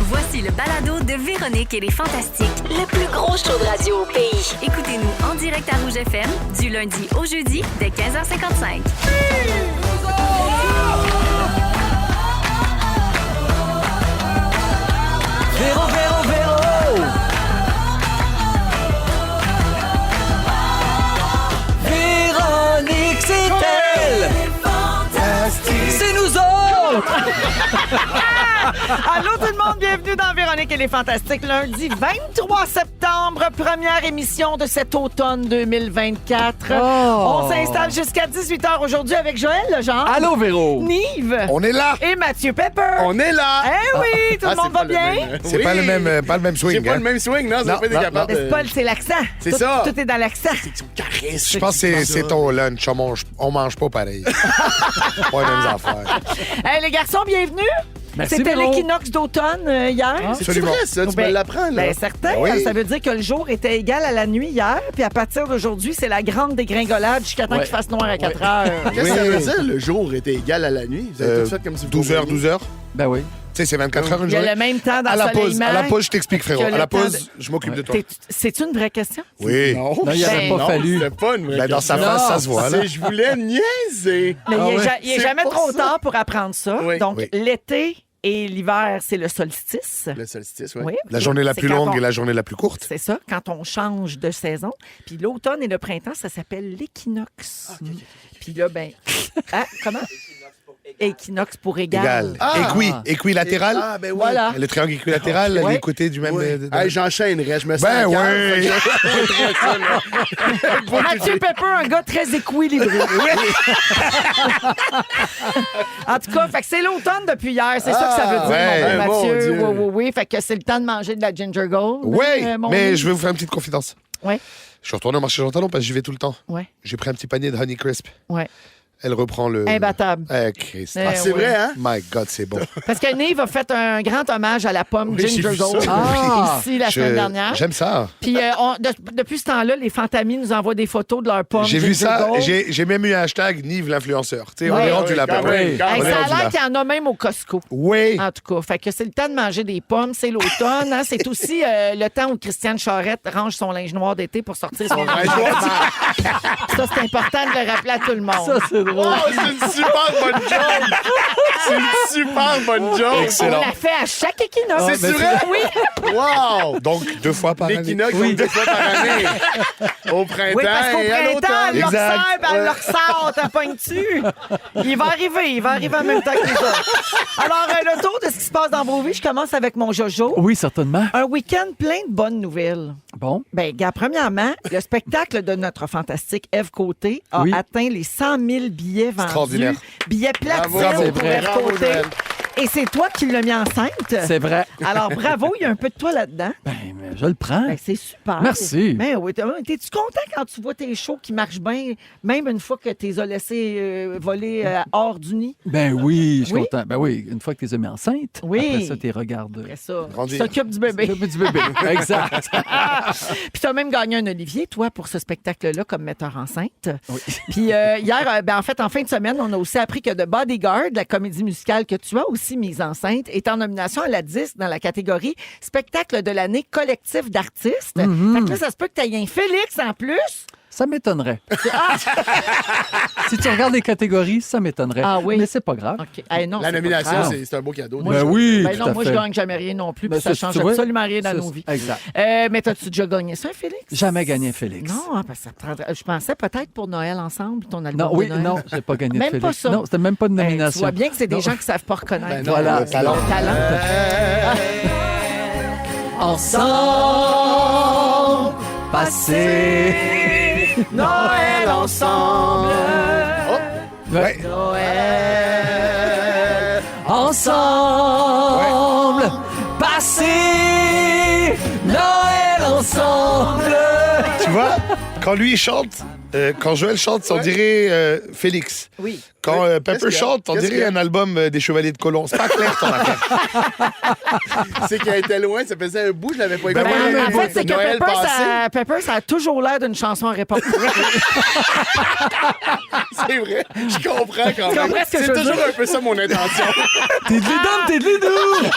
Voici le balado de Véronique et les Fantastiques. Le plus gros show de radio au pays. Écoutez-nous en direct à Rouge FM du lundi au jeudi dès 15h55. Véro, Véro, Véro! Véronique, c'est elle! C'est nous autres! Allô tout le monde, bienvenue dans Véronique et les Fantastiques. Lundi 23 septembre, première émission de cet automne 2024. On s'installe jusqu'à 18h aujourd'hui avec Joël Legendre. Allô, Véro! Nive. On est là! Et Mathieu Pepper. On est là! Eh oui, tout le monde va bien? C'est Oui. pas le même swing. C'est pas hein? le même swing, non? C'est Non, pas non, capable C'est pas, c'est l'accent. C'est Tout- ça. Tout est dans l'accent. Je pense que c'est ton lunch. On mange pas pareil. Pas les mêmes affaires. Hey, les garçons, bienvenue. Merci, C'était Véro. l'équinoxe d'automne hier. C'est Absolument. vrai, ça? Tu me l'apprends, là? Ben, certain. Ben oui. Ça veut dire que le jour était égal à la nuit hier. Puis à partir d'aujourd'hui, c'est la grande dégringolade jusqu'à temps Ouais. qu'il fasse noir à 4 heures. Qu'est-ce que Oui. ça veut dire? Le jour était égal à la nuit? Vous avez tout fait comme si vous 12 heures, 12 heures. Ben oui. Tu sais, c'est 24 heures une Il y a journée. le même temps À la pause, d'ensoleillement. je t'explique, frérot. que À le la temps pause, je m'occupe de toi. C'est une vraie question? Oui. Non, Non, il aurait Ben, pas fallu. C'était pas une vraie Ben, dans sa question. face, ça se voit, là. Je voulais niaiser. Mais Ah il ouais. n'est C'est jamais pour trop ça. tard pour apprendre ça. Oui. Donc, Oui. l'été et l'hiver, c'est le solstice. Le solstice, oui. Oui. La journée la C'est plus quand longue on- et la journée la plus courte. C'est ça, quand on change de saison. Puis l'automne et le printemps, ça s'appelle l'équinoxe. Puis là, ben... Hein, comment? Équinoxe pour égal. Égal. Ah. Équilatéral. Ah, ben oui. Voilà. Le triangle équilatéral, Ouais. les côtés du même. Hey, j'enchaînerais, je me sens Ben en oui. Mathieu Pepper, un gars très équilibré. En tout cas, fait que c'est l'automne depuis hier. C'est ça que ça veut dire, ouais. mon beau Mon Mathieu. Dieu. Oui. Fait que c'est le temps de manger de la ginger gold. Oui, mon mais ami. je vais vous faire une petite confidence. Ouais, Je suis retourné au marché Jean Talon parce que j'y vais tout le temps. ouais, J'ai pris un petit panier de Honey Crisp. ouais. Elle reprend le. Imbattable. Christ. Eh, C'est ouais. vrai, hein? My God, c'est bon. Parce que Nive a fait un grand hommage à la pomme Oui, j'ai Ginger vu ça. Gold ici la semaine dernière. J'aime ça. Puis depuis ce temps-là, les Fantamis nous envoient des photos de leur pomme J'ai vu Ginger ça. Gold. J'ai même eu un hashtag Nive l'influenceur. Tu sais, on Ouais. est rendu là. Quand ben même, oui. quand Hey, On est ça a rendu l'air là. qu'il y en a même au Costco. Oui. En tout cas, fait que c'est le temps de manger des pommes, c'est l'automne. Hein? C'est aussi le temps où Christiane Charette range son linge noir d'été pour sortir son linge noir. Ça, c'est important de le rappeler à tout le monde. Ça, c'est drôle. Oh, c'est une super bonne joke! C'est une super bonne joke! On Excellent. la fait à chaque équinoxe. C'est vrai? Oui. Wow! Donc, 2 fois par année. L'équinoxe, deux fois par année. Au printemps Oui, parce qu'au et à printemps, l'automne. elle leur Exact. sert, puis elle leur sort, t'as pognes-tu? Il va arriver en même temps que les autres. Alors, le tour de ce qui se passe dans vos vies, je commence avec mon Jojo. Oui, certainement. Un week-end plein de bonnes nouvelles. Bon. Ben, gars, premièrement, le spectacle de notre fantastique Ève Côté a Oui. atteint les 100 000 billets vendus. Extraordinaire. Billets platine Bravo, pour c'est vrai. Ève Bravo, Côté. Joël. Et c'est toi qui l'as mis enceinte. C'est vrai. Alors, bravo, il y a un peu de toi là-dedans. Ben, mais je le prends. Ben, c'est super. Merci. Ben oui, t'es-tu content quand tu vois tes shows qui marchent bien, même une fois que tu les as laissés voler hors du nid? Ben oui, je suis Oui? content. Ben oui, une fois que tu les as mis enceintes, Oui. après ça, tu les regardes. Après ça, Grandir. tu t'occupes du bébé. Du bébé. Exact. Puis tu as même gagné un Olivier, toi, pour ce spectacle-là, comme metteur enceinte. Oui. Puis hier, en fait, en fin de semaine, on a aussi appris que The Bodyguard, la comédie musicale que tu as aussi mise enceinte, est en nomination à la 10 dans la catégorie spectacle de l'année collectif d'artistes. Fait que là, ça se peut que tu aies un Félix en plus. Ça m'étonnerait. Si tu regardes les catégories, ça m'étonnerait. Ah oui? Mais c'est pas grave. OK. Hey, non, La c'est pas nomination, grave. c'est un beau cadeau. Ben oui, Ben tout non, à moi, fait. je gagne jamais rien non plus, puis Ben, ça ça, change tu vois, absolument rien dans ça, nos vies. exact. Mais t'as-tu déjà gagné ça, Félix? Jamais gagné Félix. Non, parce que ça prendrait... Je pensais peut-être pour Noël ensemble, ton album Non, oui, de Noël. non, j'ai pas gagné Même de pas Félix. ça. Non, c'était même pas de Ben, tu nomination. vois bien que c'est des Non. gens qui savent pas reconnaître. Ben non, Voilà. le talent. Leur talent. Ensemble, passer Noël ensemble. Ouais. Noël. ensemble, passer Noël ensemble. Tu vois, quand lui il chante, quand Joël chante, on dirait Félix. Oui. Quand Pepper chante, on dirait un album des Chevaliers de Colomb. C'est pas clair, ton affaire. C'est qu'elle était loin, ça faisait un bout, je l'avais pas écouté. Ben En fait, c'est que Noël passé. Pepper, ça a toujours l'air d'une chanson à répondre. C'est vrai, je comprends quand Tu même. comprends ce que C'est je veux toujours dire? un peu ça mon intention. T'es de l'édom, t'es de l'édom!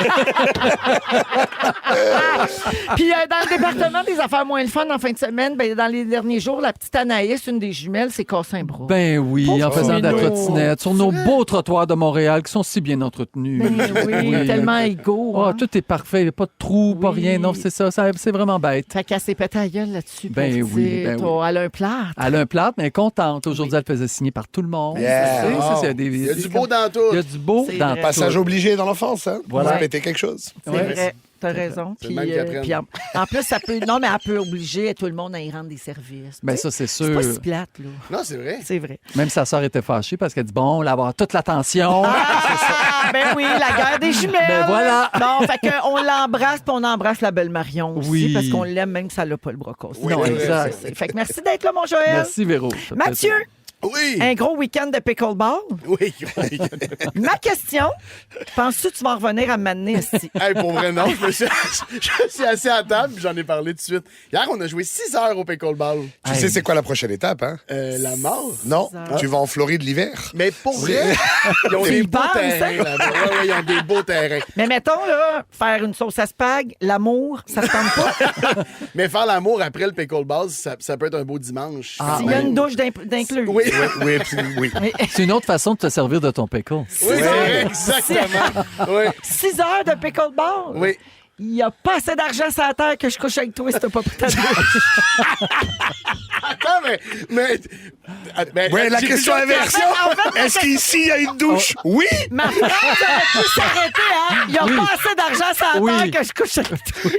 Puis dans le département des affaires moins le fun en fin de semaine, ben, dans les derniers jours, la petite Anaïs, une des jumelles, s'est cassé un bras. Ben oui, en faisant de la Minou. trottinette sur nos beaux trottoirs de Montréal qui sont si bien entretenus. Ben oui, tellement égaux. Oh, hein. tout est parfait, il n'y a pas de trou, pas Oui. rien. Non, c'est ça, c'est vraiment bête. Fait qu'elle s'est pété la gueule là-dessus. Ben pauvre oui, petite. ben oui. Oh, elle a un plat. Elle a un plâtre, mais elle est contente. Aujourd'hui, elle faisait signer par tout le monde. Yeah. Tu sais, ça, Wow. c'est Il y a du beau dans tout. Il y a du beau C'est dans vrai. tout. Passage obligé dans l'enfance, hein? Voilà. Vous péter quelque chose. C'est Ouais. vrai. T'as raison. C'est Puis, le même qu'après. puis en plus, ça peut. Non, mais elle peut obliger tout le monde à y rendre des services. Ben Tu sais, ça, c'est c'est sûr. pas si plate, là. Non, c'est vrai. C'est vrai. Même sa sœur était fâchée parce qu'elle dit, bon, on va avoir toute l'attention. Ah, ben oui, la guerre des jumelles. Ben voilà. Bon, fait qu'on l'embrasse, puis on embrasse la belle Marion aussi, Oui. parce qu'on l'aime même si elle n'a pas le bras cassé. Oui, non, c'est vrai, exact. C'est- Fait que merci d'être là, mon Joël. Merci, Véro. Ça fait Mathieu, plaisir. Oui. un gros week-end de pickleball. Oui. Ma question, penses-tu que tu vas en revenir à m'amener ici? Hey, pour vrai, non. Je suis assis à table puis j'en ai parlé tout de suite. Hier, on a joué 6 heures au pickleball. Tu sais c'est quoi la prochaine étape, hein? La mort. Non, heures. tu vas en Floride l'hiver. Mais pour vrai, ils ont des beaux penses, terrains là-bas. Ouais, ils ont des beaux terrains. Mais mettons, là, faire une sauce à spag, l'amour, ça te tente pas? Mais faire l'amour après le pickleball, ça peut être un beau dimanche. S'il y a une douche d'inclus. Oui. Oui, oui. C'est une autre façon de te servir de ton pickle. Oui, exactement. Oui. 6 heures de pickleball? Oui. Il n'y a pas assez d'argent sur la terre que je couche avec toi si t'as pas pris ta douche. Attends, mais Ouais, la j'ai question plusieurs inverse. questions. Est-ce qu'ici, il y a une douche? Oui! Ma phrase aurait pu s'arrêter, hein? Il n'y a pas assez d'argent sur la Oui. terre que je couche avec toi.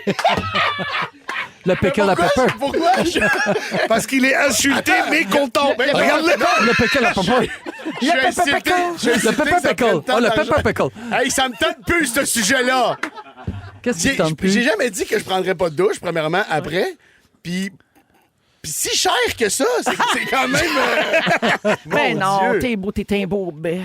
Le pickle à pepper. Pourquoi? Parce qu'il est insulté, mais content. Le- Regarde-le. Le pickle à pepper. Je suis pepper insulté. pickle. Je suis Le insulté pepper que ça pickle. prenne tant Oh, le d'argent. pepper pickle. Hey, ça me tente plus, ce sujet-là. Qu'est-ce qui te tente plus? J'ai jamais dit que je prendrais pas de douche, premièrement, après. Puis si cher que ça, c'est quand même... Ben Mon non, Dieu. t'es beau, t'es un beau ben.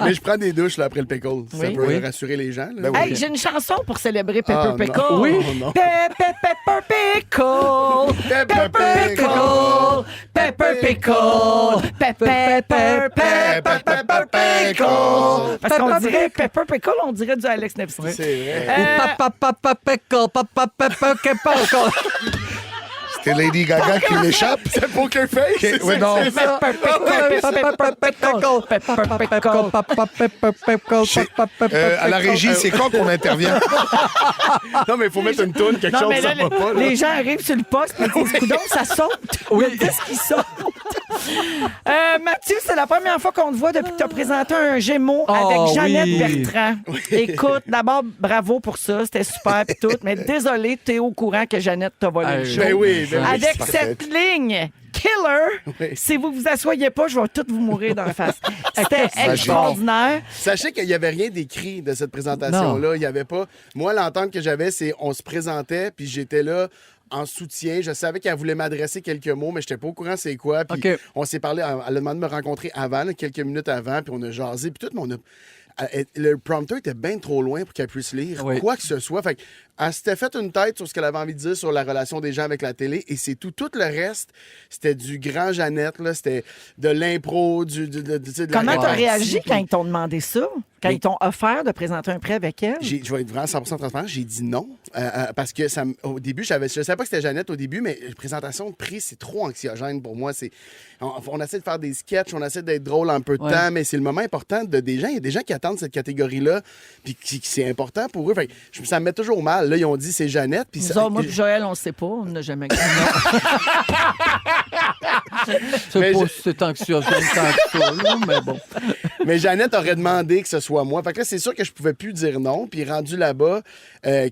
Mais je prends des douches là, après le pickle. Ça Oui. peut Oui. rassurer les gens. Là. Ben oui. Hey, j'ai une chanson pour célébrer Pepper Ah, non. Pickle. Oui. Oh, non. Pepper Pickle. Pepper Pepper Pickle. Pepper Pickle. Pepper Pickle. Parce qu'on dirait Pepper Pickle, on dirait du Alex Nevsky. C'est vrai. Papa pickle, papa pepper pickle. C'était Lady Gaga qui l'échappe. C'est Poker Face. Ok, ouais, non. Pepper Pickle. À la régie, c'est quand qu'on intervient? Non, mais il faut mettre une toune, quelque Non, chose, mais là, ça va pas. Là. les gens arrivent sur le poste et disent, coudonc, ça saute. Oui. Qu'est-ce qui saute? Mathieu, c'est la première fois qu'on te voit depuis que tu as présenté un Gémeaux Oh, avec Jeannette oui. Bertrand. Écoute, d'abord, bravo pour ça. C'était super pis tout. Mais désolé, tu es au courant que Jeannette t'a volé le show. Ben oui, ben oui. Avec c'est cette ligne killer, Oui. si vous vous asseyez pas, je vais tous vous mourir dans la face. C'était Magique. extraordinaire. Sachez qu'il n'y avait rien d'écrit de cette présentation-là. Il y avait pas. Moi, l'entente que j'avais, c'est on se présentait, puis j'étais là en soutien. Je savais qu'elle voulait m'adresser quelques mots, mais je n'étais pas au courant c'est quoi. Puis OK. on s'est parlé, elle a demandé de me rencontrer avant, là, quelques minutes avant, puis on a jasé, puis tout, mais on a. Le prompteur était bien trop loin pour qu'elle puisse lire Oui. quoi que ce soit. Fait elle s'était fait une tête sur ce qu'elle avait envie de dire sur la relation des gens avec la télé et c'est tout. Tout le reste, c'était du grand Jeannette, là, c'était de l'impro, tu sais, de la Comment tu as répartie, réagi puis- quand ils t'ont demandé ça? Quand Mais- ils t'ont offert de présenter un prêt avec elle? Je vais être vraiment 100% transparent, j'ai dit non. Parce que au début, je savais pas que c'était Jeannette au début, mais la présentation de prix, c'est trop anxiogène pour moi. On essaie de faire des sketchs, on essaie d'être drôle en peu de Ouais. temps, mais c'est le moment important de des gens. Il y a des gens qui attendent cette catégorie-là, puis qui c'est important pour eux. Fait que ça me met toujours mal. Là, ils ont dit c'est Jeannette. Puis Nous ça- autres, moi et Joël, on ne sait pas. On n'a jamais gagné. C'est Mais pas je- si c'est anxiogène tant que ça, là, mais bon. Mais Jeannette aurait demandé que ce soit moi. Fait que là, c'est sûr que je pouvais plus dire non. Puis rendu là-bas,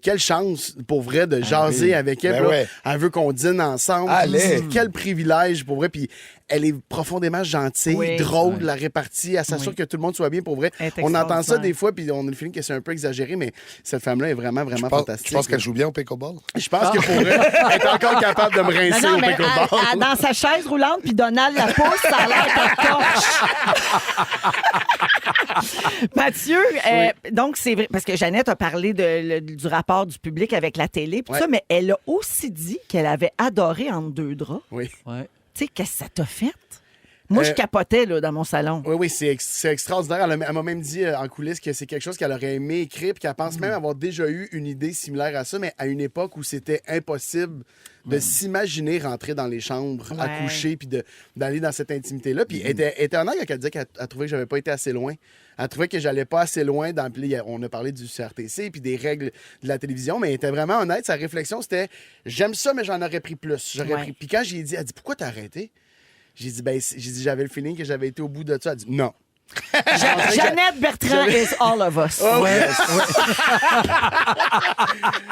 quelle chance pour vrai de jaser avec elle. Ben Puis là, ouais. elle veut qu'on dîne ensemble. Allez. Quel privilège pour vrai. Puis elle est profondément gentille, Oui. drôle, la répartie. Elle s'assure que tout le monde soit bien pour vrai. Elle est On entend ça extraordinaire. des fois, puis on a le feeling que c'est un peu exagéré, mais cette femme-là est vraiment, vraiment Je fantastique. pense qu'elle joue bien au pickleball. Je pense que pour elle, elle est encore capable de me rincer Non, au mais pickleball. dans sa chaise roulante, puis Donald la pousse, ça a l'air de torche. Mathieu, donc c'est vrai, parce que Jeannette a parlé du rapport du public avec la télé, puis Ouais. ça, mais elle a aussi dit qu'elle avait adoré Entre deux draps. Oui. Ouais. Tu sais, qu'est-ce que ça t'a fait? Moi, je capotais là, dans mon salon. Oui, c'est extraordinaire. Elle m'a même dit en coulisses que c'est quelque chose qu'elle aurait aimé écrire puis qu'elle pense même avoir déjà eu une idée similaire à ça, mais à une époque où c'était impossible de s'imaginer rentrer dans les chambres, Ouais. à coucher puis d'aller dans cette intimité-là. Puis elle était honnête quand elle disait qu'elle trouvait que j'avais pas été assez loin. Elle trouvait que j'allais pas assez loin dans... Puis là, on a parlé du CRTC puis des règles de la télévision, mais elle était vraiment honnête. Sa réflexion, c'était « J'aime ça, mais j'en aurais pris plus. » Ouais. Puis quand j'ai dit, elle dit « Pourquoi t'as arrêté? » J'ai dit, j'avais le feeling que j'avais été au bout de ça. Elle dit, non. Jeannette Bertrand is all of us. Ah oui.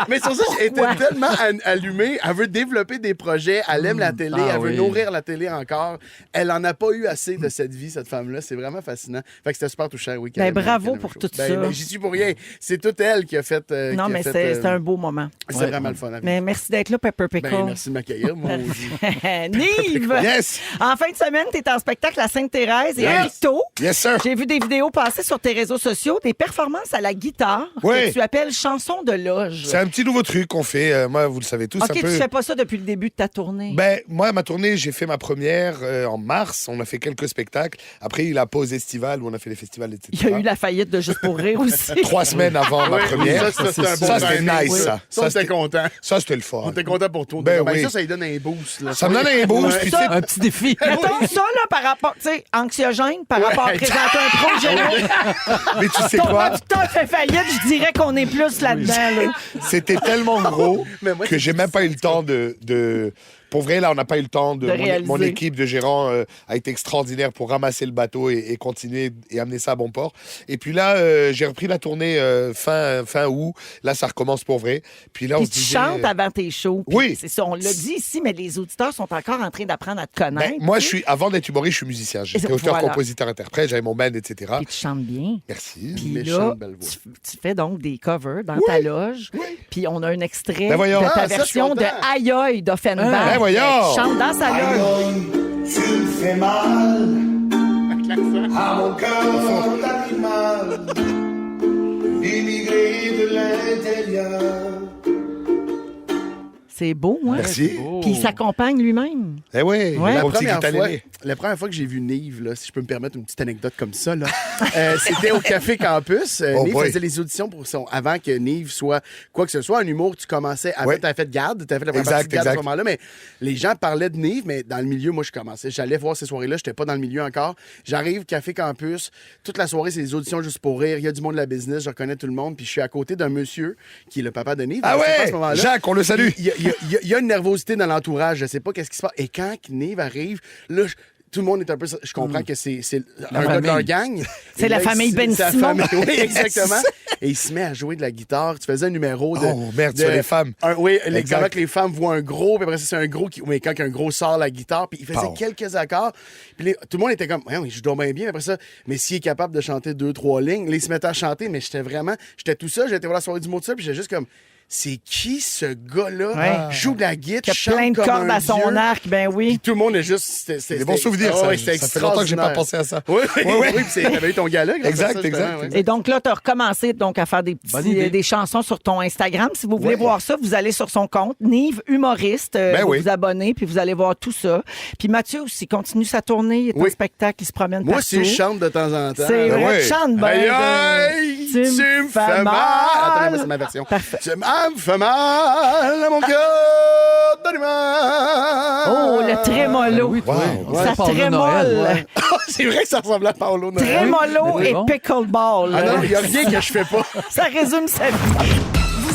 Mais sur ça, elle était Ouais. tellement allumée. Elle veut développer des projets. Elle aime la télé. Ah elle veut oui. nourrir la télé encore. Elle en a pas eu assez de cette vie, cette femme-là. C'est vraiment fascinant. Fait que c'était super touchant, oui. Ben, qu'elle aime- bravo qu'elle aime pour la tout chose. ça. Ben, j'y suis pour rien. C'est toute elle qui a fait. Non, mais c'était un beau moment. C'est vraiment le fun. à vivre. Mais merci d'être là, Pepper Pickle. Ben, merci de m'accueillir, moi aussi. Nive! Yes! En fin de semaine, tu es en spectacle à Sainte-Thérèse et Yes. Alto. Yes, sir! J'ai vu des vidéos passer sur tes réseaux sociaux, des performances à la guitare Oui. que tu appelles chansons de loge. C'est un petit nouveau truc qu'on fait. Moi, vous le savez tous. OK, un tu peu... fais pas ça depuis le début de ta tournée. Ben, moi, ma tournée, j'ai fait ma première en mars. On a fait quelques spectacles. Après, la pause estivale où on a fait les festivals, etc. Il y a eu la faillite de Juste pour rire aussi. 3 semaines avant ma Oui, première. ça, c'était un beau Ça, c'était timing. nice, Oui. ça. Ça, on était content. Ça, c'était le fun. On était content pour toi. Ben Ben, oui. ça lui donne un boost. Là. Ça me donne un boost. Puis, tu sais, Un petit défi. Mettons ça, là, par rapport, tu sais, anxiogène, par rapport à présenter un projet. mais tu sais Ton quoi? producteur fait faillite, je dirais qu'on est plus là-dedans. Là. C'était tellement gros Mais moi, que j'ai même pas eu le temps de... Pour vrai, là, on n'a pas eu le temps De mon réaliser. équipe de gérants a été extraordinaire pour ramasser le bateau et continuer et amener ça à bon port. Et puis là, j'ai repris la tournée fin août. Là, ça recommence pour vrai. Puis là, on Puis se tu disait... chantes avant tes shows. Puis Oui. C'est ça, on l'a dit ici, mais les auditeurs sont encore en train d'apprendre à te connaître. Ben, moi, avant d'être humoriste, je suis musicien. J'étais auteur, Voilà. compositeur, interprète. J'avais mon band, etc. Puis tu chantes bien. Merci. Puis Méchante là, belle voix. tu fais donc des covers dans ta loge. Puis on a un extrait Ben voyons. de ta Ah, ça, je suis version de content. Aïe Aïe d'Offenbach. Ben voyons. Tu chantes dans sa loge. Tu me fais mal à mon cœur d'animal, immigré de l'intérieur. C'est beau, hein? Merci. Puis il s'accompagne lui-même. Eh oui, Ouais. mon petit guitariste. La première fois que j'ai vu Nive, là, si je peux me permettre une petite anecdote comme ça, là, c'était au Café Campus. Oh Nive boy. faisait les auditions avant que Nive soit quoi que ce soit. En humour, tu commençais à Ouais. t'avais fait garde, t'avais fait la première Exact, partie de garde à ce exact. moment-là, mais les gens parlaient de Nive, mais dans le milieu, moi, je commençais. J'allais voir ces soirées-là, j'étais pas dans le milieu encore. J'arrive, Café Campus, toute la soirée, c'est les auditions juste pour rire. Il y a du monde de la business, je reconnais tout le monde, puis je suis à côté d'un monsieur qui est le papa de Nive. Ah Je sais pas à ouais, ce moment-là. Jacques, on le salue. Il y a une nervosité dans l'entourage. Je sais pas qu'est-ce qui se passe. Et quand Nive arrive, là, tout le monde est un peu... Je comprends que c'est un gars de leur gang. C'est Et la là, famille Ben sa Simon. famille- Oui, exactement. Et il se met à jouer de la guitare. Tu faisais un numéro de... Oh, merde, sur les femmes. Oui, Exact. l'examen que les femmes voient un gros, puis après ça, c'est un gros qui... Mais quand un gros sort la guitare, puis il faisait Pow. quelques accords, puis tout le monde était comme, ouais, oui, je dois bien bien, après ça, mais s'il est capable de chanter 2-3 lignes, là, il se mettait à chanter, mais j'étais tout seul, j'étais voir la soirée du mot de ça, puis j'étais juste comme, c'est qui ce gars-là? Ouais. Joue de la guitare, Qui a chante plein de comme cordes un à son dieu. arc, ben oui. Puis tout le monde est juste... C'est des bons souvenirs, ça. Ouais, c'était Ça fait longtemps que j'ai pas extraordinaire. pensé à ça. Oui, oui, Ouais, ouais. oui, puis t'avais eu ton gala. grâce à Exact, ça, justement, exact, ouais. Et donc là, tu as recommencé donc, à faire Bonne idée. des chansons sur ton Instagram. Si vous voulez Ouais. voir ça, vous allez sur son compte, Nive Humoriste. Ben vous oui. vous abonnez, puis vous allez voir tout ça. Puis Mathieu aussi continue sa tournée. Il est en Oui. spectacle, il se promène Moi partout. aussi, je chante de temps en temps. C'est Ben vrai, ouais. tu chantes bien. Aïe, ben. aïe, tu me fais mal. Attends, moi, c'est ma version. Parfait. Tu me fais mal à mon cœur d'animal. Oh, le trémolo. Oui, toi. Wow. Ça Paolo trémole. Noël, ouais. C'est vrai que ça ressemble à Paolo Noël. Trémolo Mais et bon. pickleball. Ah non, il n'y a rien que je fais pas. Ça résume sa vie.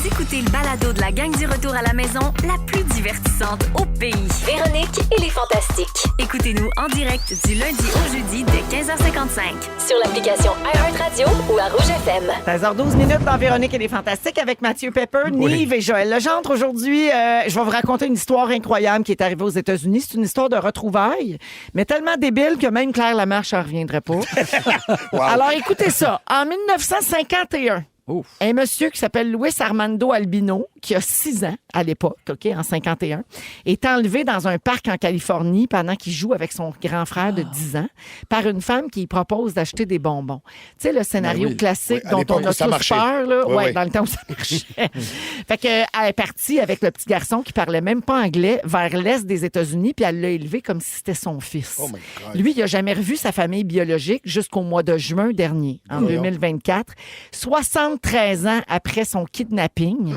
Vous écoutez le balado de la gang du retour à la maison, la plus divertissante au pays. Véronique et les Fantastiques. Écoutez-nous en direct du lundi au jeudi dès 15h55. Sur l'application iHeartRadio ou à Rouge FM. 16h12 minutes dans Véronique et les Fantastiques avec Mathieu Pepper, Nive et Joël Legendre. Aujourd'hui, je vais vous raconter une histoire incroyable qui est arrivée aux États-Unis. C'est une histoire de retrouvailles, mais tellement débile que même Claire Lamarche n'en reviendrait pas. Wow. Alors, écoutez ça. En 1951, Ouf. un monsieur qui s'appelle Luis Armando Albino, qui a 6 ans à l'époque, OK, en 51, est enlevé dans un parc en Californie pendant qu'il joue avec son grand frère de 10 ans par une femme qui lui propose d'acheter des bonbons. Tu sais, le scénario oui. classique Oui, à dont l'époque on a où ça tous marchait. peur, là. Oui, Ouais, oui. dans le temps où ça marchait. Fait qu'elle est partie avec le petit garçon qui parlait même pas anglais vers l'est des États-Unis, puis elle l'a élevé comme si c'était son fils. Oh my God. Lui, il n'a jamais revu sa famille biologique jusqu'au mois de juin dernier, en 2024. 73 ans après son kidnapping.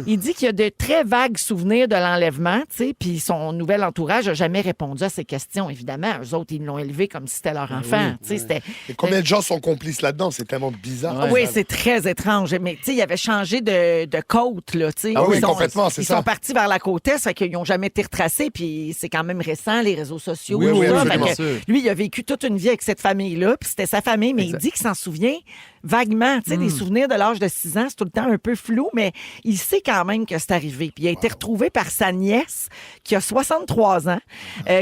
Il dit qu'il y a de très vagues souvenirs de l'enlèvement, tu sais, puis son nouvel entourage n'a jamais répondu à ces questions, évidemment. Eux autres, ils l'ont élevé comme si c'était leur enfant. Tu sais, c'était... Et combien de gens sont complices là-dedans? C'est tellement bizarre. Oui, c'est très étrange. Mais tu sais, il avait changé de côte, là, tu sais. Ah oui, Ils sont- complètement, c'est Ils ça. sont partis vers la côte est, fait qu'ils n'ont jamais été retracés, puis c'est quand même récent, les réseaux sociaux. Oui, tout oui, ça. absolument. Fait que lui, il a vécu toute une vie avec cette famille-là, puis c'était sa famille, mais il dit qu'il s'en souvient vaguement. Tu sais, les souvenirs de l'âge de 6 ans, c'est tout le temps un peu flou, mais il sait quand même que c'est arrivé. Puis il a été retrouvé par sa nièce, qui a 63 ans,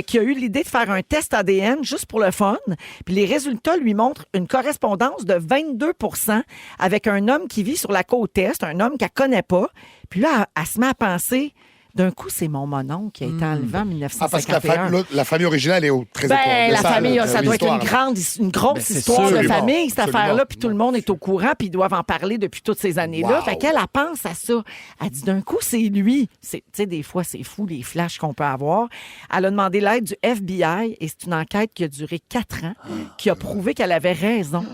qui a eu l'idée de faire un test ADN juste pour le fun. Puis les résultats lui montrent une correspondance de 22 avec un homme qui vit sur la côte est, un homme qu'elle connaît pas. Puis là, elle se met à penser... D'un coup, c'est mon mononcle qui a été enlevé en 1951. Ah, parce que la famille originale est très au courant Ben, de la ça, famille, là, ça doit être l'histoire, une grosse Ben, c'est histoire sûr. de Absolument. famille, cette Absolument. affaire-là, puis tout le monde est au courant, puis ils doivent en parler depuis toutes ces années-là. Wow. Fait qu'elle, elle pense à ça. Elle dit, d'un coup, c'est lui. Tu sais, des fois, c'est fou, les flashs qu'on peut avoir. Elle a demandé l'aide du FBI, et c'est une enquête qui a duré 4 ans, qui a prouvé qu'elle avait raison.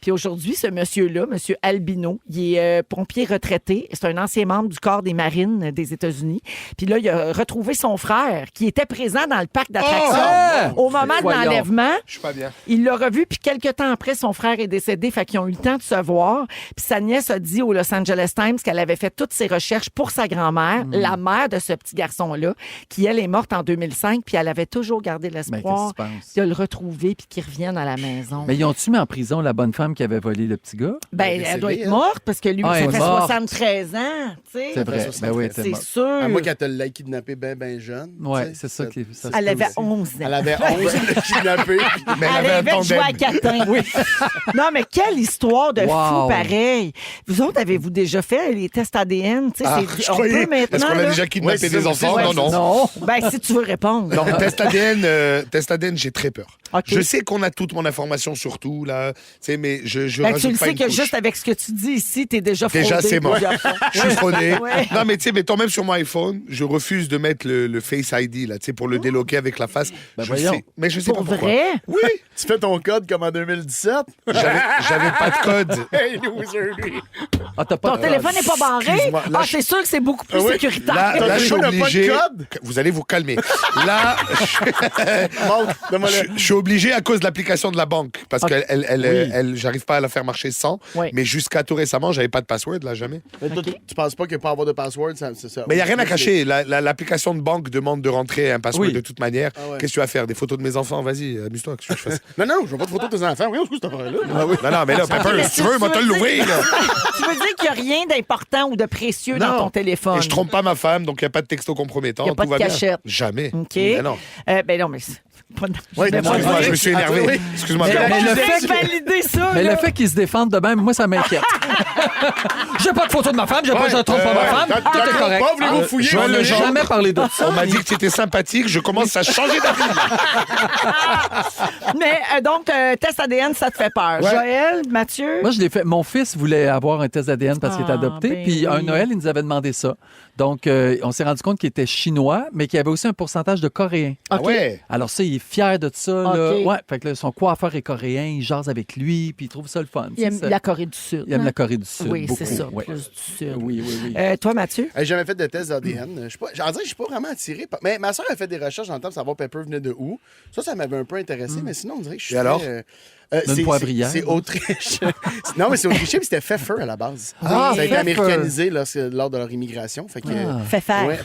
Puis aujourd'hui, ce monsieur-là, monsieur Albino, il est pompier retraité. C'est un ancien membre du corps des marines des États-Unis. Puis là, il a retrouvé son frère, qui était présent dans le parc d'attractions au moment de Voyons. l'enlèvement. Je suis pas bien. Il l'a revu, puis quelques temps après, son frère est décédé, fait qu'ils ont eu le temps de se voir. Puis sa nièce a dit au Los Angeles Times qu'elle avait fait toutes ses recherches pour sa grand-mère, la mère de ce petit garçon-là, qui, elle, est morte en 2005, puis elle avait toujours gardé l'espoir qu'est-ce que tu penses? de le retrouver puis qu'il revienne à la maison. Mais ils ont-tu mis en prison la bonne femme qui avait volé le petit gars? Ben, décédé, elle doit être hein? morte, parce que lui, Ah, ça elle est fait morte. 73 ans, tu sais. C'est vrai. Ben oui, C'est t'es mort. sûr. À moi, qu'elle te l'ait kidnappé ben jeune. Ouais, tu sais, c'est ça qui ça se Elle peut avait aussi. 11 ans. Elle avait 11, elle l'a kidnappé. Mais Elle avait un avait joué à tandem. Catin. Oui. Non, mais quelle histoire de Wow. fou pareil. Vous autres, avez-vous déjà fait les tests ADN? Tu sais, Ah, c'est- je on croyais. peut maintenant. Est-ce qu'on a là- déjà kidnappé Ouais, c'est des ça, enfants? c'est Non, ça. non. Non. Ben, si tu veux répondre. Non, test ADN, j'ai très peur. OK. Je sais qu'on a toute mon information sur tout, là, tu sais, mais je Ben, tu rajoute le pas sais une que couche. juste avec ce que tu dis ici, t'es déjà fraudé. Déjà, c'est mort. plusieurs fois. Je suis fraudé. Ouais. Non, mais tu sais, mettons même sur mon iPhone, je refuse de mettre le Face ID, là, tu sais, pour le déloquer avec la face. Ben je voyons. sais, mais je sais Pour pas pourquoi. vrai? Oui, Tu fais ton code comme en 2017. j'avais pas de code. Hey, loser, lui. Ah, t'as pas Ton de téléphone n'est pas barré? Excuse-moi, là, Ah, je- c'est sûr que c'est beaucoup plus Ah oui. sécuritaire. Là, je suis téléphone n'a pas de obligé. code? Vous allez vous calmer. Là, Montre, donne-moi le. je suis obligé à cause de l'application de la banque. Parce Ok. que j'arrive pas à la faire marcher sans. Oui. Mais jusqu'à tout récemment, j'avais pas de password, là, jamais. Mais toi, tu penses pas que pas avoir de password, c'est ça? Mais il n'y a rien à cacher. L'application de banque demande de rentrer un password Oui. de toute manière. Ah ouais. Qu'est-ce que tu vas faire? Des photos de mes enfants? Vas-y, amuse-toi. Qu'est-ce que je fasse? Non, non, je veux pas de photos de tes enfants. Oui, on se cette affaire-là. Non, mais là, Pepper, mais si tu veux, moi, te l'ouvrir. là. Tu veux dire qu'il n'y a rien d'important ou de précieux dans ton téléphone? Et je trompe pas ma femme, donc il n'y a pas de texto compromettant. Y a pas tout de va bien. cachette. Jamais. OK. Mais non. Ben non, mais... c'est pas- Oui, Mais excuse-moi, Excuse-moi, je me suis énervé. Ah, oui. Excuse-moi. Mais Pepper. le Vous fait avez que- validé ça, Mais là. le fait qu'ils se défendent de même, moi, ça m'inquiète. J'ai pas de photo de ma femme, je trompe pas ma femme, Quand- tout quand est on correct. pas, voulez-vous fouiller? Je Joël n'ai Legendre. jamais parlé de ça. On m'a dit que tu étais sympathique, je commence à changer d'avis. Mais donc, test ADN, ça te fait peur. Ouais. Joël, Mathieu? Moi, je l'ai fait. Mon fils voulait avoir un test ADN parce qu'il est Ah, adopté. ben Puis, un oui. Noël, il nous avait demandé ça. Donc, on s'est rendu compte qu'il était chinois, mais qu'il y avait aussi un pourcentage de Coréens. Ah OK. ouais? Alors ça, il est fier de ça. Là. OK. Ouais, fait que là, son coiffeur est coréen, il jase avec lui, puis il trouve ça le fun. Il aime C'est ça. la Corée du Sud. Il aime hein? la Corée du Sud. Oui, beaucoup. c'est ça, Ouais. plus du Sud. Oui, oui, oui. Toi, Mathieu? J'ai jamais fait de test d'ADN. Je suis pas, j'en dirais que je suis pas vraiment attiré. Mais ma soeur a fait des recherches dans le temps pour savoir Pepper venait de où. Ça m'avait un peu intéressé, mais sinon, on dirait que je suis Et alors? D'une poivrière. C'est Autriche. Non, mais c'est autrichien, puis c'était Pfeffer à la base. Ah, ça a été Pfeffer. américanisé lors de leur immigration. Fait que, Fait faire. ouais,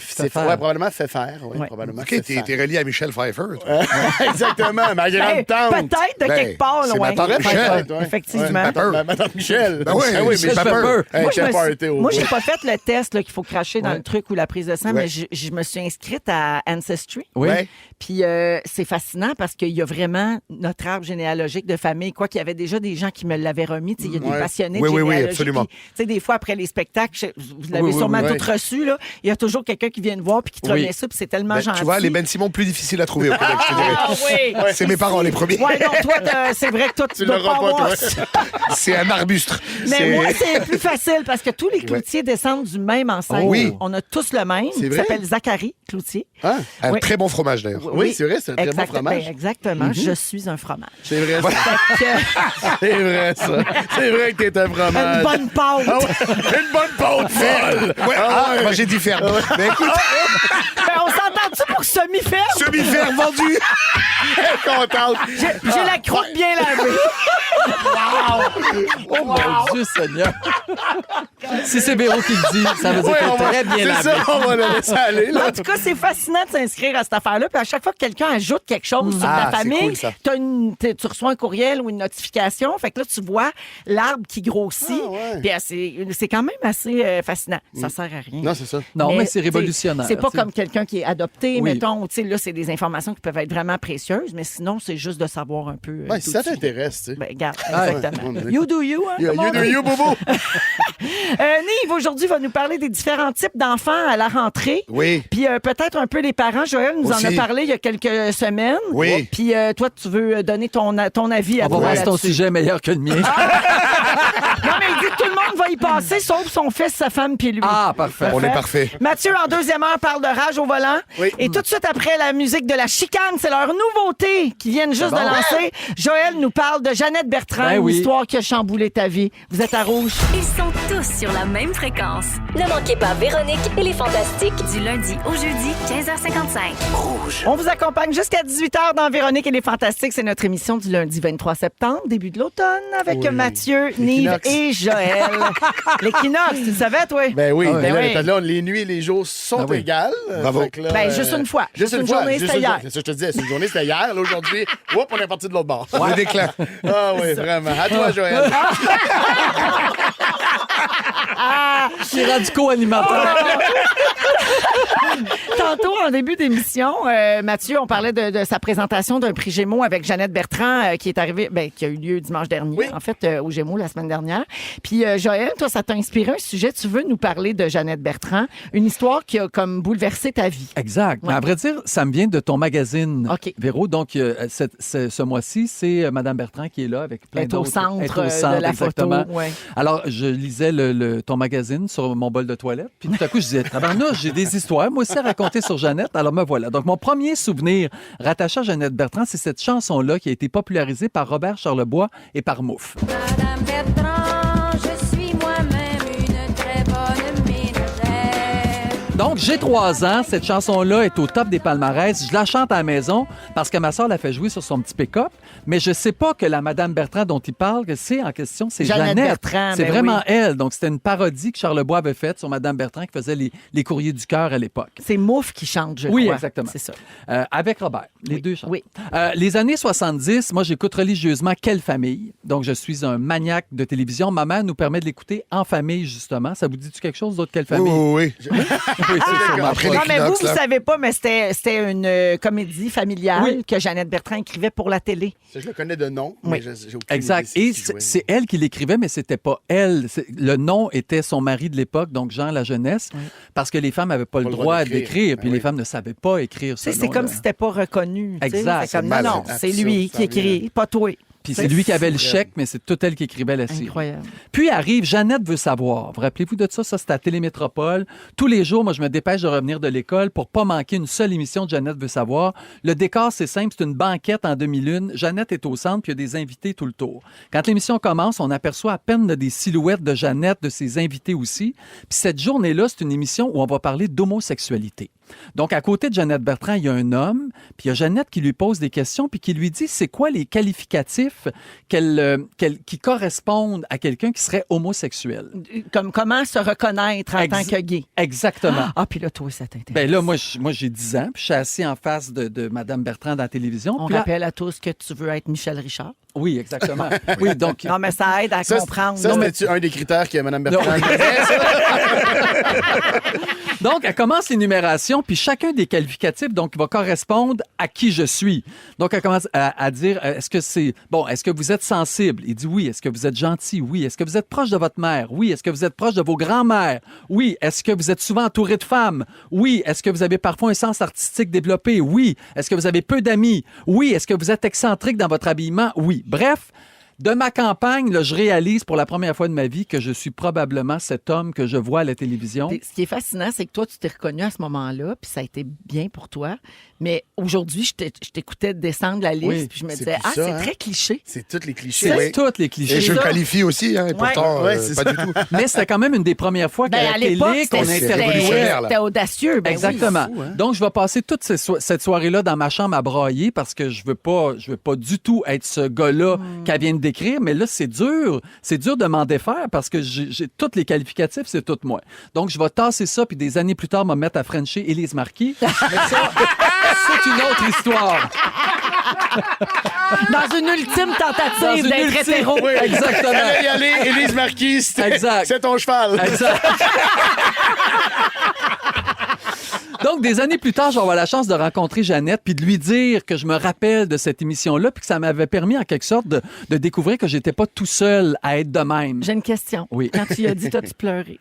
probablement Pfeffer. Ouais, Ouais. probablement OK, Pfeffer. t'es relié à Michel Pfeiffer. toi. Exactement, ma Ben, grande-tante. peut-être de Ben, quelque part c'est loin. ma tante Ouais, Michel. peut-être, ouais. Effectivement. Ouais, ma tante Michel. Ben oui, Michel mais Pepper. Hey, Moi, je quel me party suis- au moi, bout. j'ai pas fait le test là, qu'il faut cracher dans Ouais. le truc ou la prise de sang, Ouais. mais je me suis inscrite à Ancestry. Oui. Ouais. Puis c'est fascinant parce qu'il y a vraiment notre arbre généalogique de famille. Quoi qu'il y avait déjà des gens qui me l'avaient remis. Tu sais, il y a des Ouais. passionnés Oui, de oui, oui, généalogie. absolument. Puis, tu sais, des fois, après les spectacles, vous l'avez Oui, oui, sûrement oui, tout reçu. Là. Il y a toujours quelqu'un qui vient te voir puis qui te Oui. remet ça. Puis c'est tellement Ben, gentil. tu vois, les Ben Simon plus difficiles à trouver au Québec, je te dirais. Ah oui! C'est mes parents les premiers. Ouais, non, toi, c'est vrai que toi, tu Tu dois l'auras pas, avoir toi. ça. C'est un arbustre. Mais moi, c'est plus facile parce que tous les cloutiers descendent du même ancêtre. Oui. On a tous le même. C'est Il vrai? s'appelle Zachary Cloutier. Ah, Un Oui. très bon fromage, d'ailleurs. Oui, c'est vrai, c'est un très bon Exact- fromage. ben, exactement. Je suis un fromage. C'est vrai, ça. Fait que, C'est vrai, ça. C'est vrai que t'es un fromage. une bonne pâte. Ah ouais, une bonne pâte folle. Ouais, moi j'ai dit ferme. Mais écoute, Ben, on s'entend-tu pour semi-ferme? semi-ferme vendu. Elle est contente. J'ai la croûte bien lavée. Oh mon Dieu Seigneur! Si c'est Véro qui le dit, ça veut dire Ouais, qu'elle on est va- très bien c'est lavé. ça, on va le laisser aller. Là. En tout cas, c'est fascinant de s'inscrire à cette affaire-là. Puis à chaque fois que quelqu'un ajoute quelque chose sur Ah, ta c'est famille, cool, ça. tu reçois un courriel ou une notification. Fait que là, tu vois l'arbre qui grossit. Ah, ouais. Puis c'est quand même assez fascinant. Ça sert à rien. Non, c'est ça. Non, mais c'est tu sais, révolutionnaire. C'est pas tu sais. comme quelqu'un qui est adopté, Oui. mettons. Tu sais, là, c'est des informations qui peuvent être vraiment précieuses, mais sinon, c'est juste de savoir un peu. Ouais, si ça d'où tu viens. t'intéresse, tu sais. Ben, regarde, ouais. exactement. Ouais. You do you, hein? You comme on do dit. you, bobo. Nive, aujourd'hui, va nous parler des différents types d'enfants à la rentrée. Oui. Puis peut-être un peu les parents. Joël nous en Aussi. a parlé il y a quelques semaines. Oui. Puis toi, tu veux donner ton avis à On va toi voir si ton là-dessus. sujet est meilleur que le mien. Non, mais il dit que tout le monde va y passer, sauf son fils, sa femme, puis lui. Ah, parfait. On est parfait. Mathieu, en deuxième heure, parle de rage au volant. Oui. Et tout de suite après la musique de la chicane, c'est leur nouveauté qui viennent juste de lancer. Joël nous parle de Jeannette Bertrand, Ben une oui. histoire qui a chamboulé ta vie. Vous êtes à Rouge. Ils sont tous sur la même fréquence. Ne manquez pas Véronique et les Fantastiques. Du lundi au jeudi, 15h55. On vous accompagne jusqu'à 18h dans Véronique et les Fantastiques. C'est notre émission du lundi 23 septembre, début de l'automne, avec Oui. Mathieu, Nive L'équinoxe. et Joël. L'équinoxe, tu le savais, toi? Ben oui, Ah ouais. ben Ben oui. là, les nuits et les jours sont Ah oui. égales. Bravo. Fait que là, Ben, juste une fois. Juste une journée, Juste c'était une hier. journée. C'est ça que je te disais. C'est une journée, c'était hier. Là, aujourd'hui, hop, on est parti de l'autre bord. Le déclin. Ah oui, vraiment. À toi, Joël. Je suis rendu co-animateur. Tantôt, en début d'émission, Mathieu, on parlait de sa présentation d'un prix Gémeaux avec Jeannette Bertrand qui est arrivée, qui a eu lieu dimanche dernier, Oui. en fait, au Gémeaux la semaine dernière. Puis, Joël, toi, ça t'a inspiré un sujet. Tu veux nous parler de Jeannette Bertrand, une histoire qui a comme bouleversé ta vie. Exact. Ouais. Mais à vrai dire, ça me vient de ton magazine, OK. Véro. Donc, ce mois-ci, c'est Mme Bertrand qui est là avec plein Elle est au d'autres. centre, Elle est au centre, de la exactement. photo. Ouais. Alors, je lisais ton magazine sur mon bol de toilette. Puis tout à coup, je disais, tabarnouche, j'ai des histoires, moi aussi, à raconter sur Jeannette. Alors, me voilà. Donc, mon premier souvenir rattaché à Jeannette Bertrand, c'est cette chanson-là qui a été popularisée par Robert Charlebois et par Mouffe. Madame Bertrand, je suis moi-même une très bonne ménagère. Donc, j'ai 3 ans. Cette chanson-là est au top des palmarès. Je la chante à la maison parce que ma soeur l'a fait jouer sur son petit pick-up. Mais je sais pas que la Madame Bertrand dont il parle, que c'est en question, c'est Jeannette Jeannette. Bertrand, C'est ben vraiment oui. elle. Donc, c'était une parodie que Charlebois avait faite sur Madame Bertrand qui faisait les courriers du cœur à l'époque. C'est Mouffe qui chante, je Oui, crois. exactement. C'est ça. Avec Robert. Les deux chantent. Oui. Les années 70, moi, j'écoute religieusement Quelle famille? Donc, je suis un maniaque de télévision. Ma mère nous permet de l'écouter en famille, justement. Ça vous dit-tu quelque chose d'autre, Quelle Oui, famille? oui, oui. Oui, c'est sûrement Après pas. Non, mais vous, l'équinoxe, vous là. savez pas, mais c'était une comédie familiale Oui. que Jeannette Bertrand écrivait pour la télé. Ça, je le connais de nom, Oui. mais j'ai aucune Exact. idée Et si jouait. c'est elle qui l'écrivait, mais c'était pas elle. Le nom était son mari de l'époque, donc Jean La Jeunesse, parce que les femmes n'avaient pas le droit d'écrire, puis Ben les oui. femmes ne savaient pas écrire ce C'est comme nom-là. si c'était pas reconnu. tu sais. Exact, C'est comme, c'est non, non, mal, c'est absurde, lui ça qui écrit, revient. pas toi. Puis c'est lui qui avait le chèque, mais c'est tout elle qui écrivait la série. Incroyable. Puis arrive Jeannette veut savoir. Vous rappelez-vous de ça? Ça, c'était à Télémétropole. Tous les jours, moi, je me dépêche de revenir de l'école pour pas manquer une seule émission de Jeannette veut savoir. Le décor, c'est simple. C'est une banquette en demi-lune. Jeannette est au centre, puis il y a des invités tout le tour. Quand l'émission commence, on aperçoit à peine des silhouettes de Jeannette, de ses invités aussi. Puis cette journée-là, c'est une émission où on va parler d'homosexualité. Donc, à côté de Jeannette Bertrand, il y a un homme, puis il y a Jeannette qui lui pose des questions, puis qui lui dit c'est quoi les qualificatifs qui correspondent à quelqu'un qui serait homosexuel. Comme comment se reconnaître en tant que gay. Exactement. Ah, puis là, toi, ça t'intéresse. Ben là, moi, j'ai 10 ans, puis je suis assis en face de Mme Bertrand dans la télévision. On puis là- rappelle à tous que tu veux être Michel Richard. Oui, exactement. Oui, donc... Non, mais ça aide à comprendre. Ça, Non, mais- c'était-tu un des critères que Mme Bertrand Non. disait, ça? Donc, elle commence l'énumération, puis chacun des qualificatifs donc va correspondre à qui je suis. Donc, elle commence à dire est-ce que vous êtes sensible? Il dit oui. Est-ce que vous êtes gentil? Oui. Est-ce que vous êtes proche de votre mère? Oui. Est-ce que vous êtes proche de vos grands-mères? Oui. Est-ce que vous êtes souvent entouré de femmes? Oui. Est-ce que vous avez parfois un sens artistique développé? Oui. Est-ce que vous avez peu d'amis? Oui. Est-ce que vous êtes excentrique dans votre habillement? Oui. Bref. De ma campagne, là, je réalise pour la première fois de ma vie que je suis probablement cet homme que je vois à la télévision. Puis, ce qui est fascinant, c'est que toi, tu t'es reconnu à ce moment-là, puis ça a été bien pour toi. Mais aujourd'hui, je t'écoutais descendre la liste, Oui, puis je me c'est disais, plus ça, c'est hein? très cliché. C'est tous les clichés. C'est Oui. tous les Et clichés. je le ça. qualifie aussi, hein, et pourtant, Ouais, c'est pas ça. du tout. Mais c'était quand même une des premières fois qu'à Ben, à la l'époque, télé qu'on c'était interviewait. c'était audacieux. Ben oui. Exactement. fou, hein? Donc, je vais passer toute cette soirée-là dans ma chambre à brailler parce que je veux pas du tout être ce gars-là qu'elle vient de décrire. Mais là, c'est dur. C'est dur de m'en défaire parce que j'ai tous les qualificatifs, c'est tout moi. Donc, je vais tasser ça, puis des années plus tard, me mettre à frencher Élise Marquis. Mais ça, c'est une autre histoire. Dans une ultime Dans tentative une d'être ultime- hétéro. Oui, exactement. Allez y aller, Élise Marquis, Exact. c'est ton cheval. Exact. Donc, des années plus tard, je vais avoir la chance de rencontrer Jeannette puis de lui dire que je me rappelle de cette émission-là puis que ça m'avait permis, en quelque sorte, de découvrir que j'étais pas tout seul à être de même. J'ai une question. Oui. Quand tu y as dit, t'as-tu pleuré?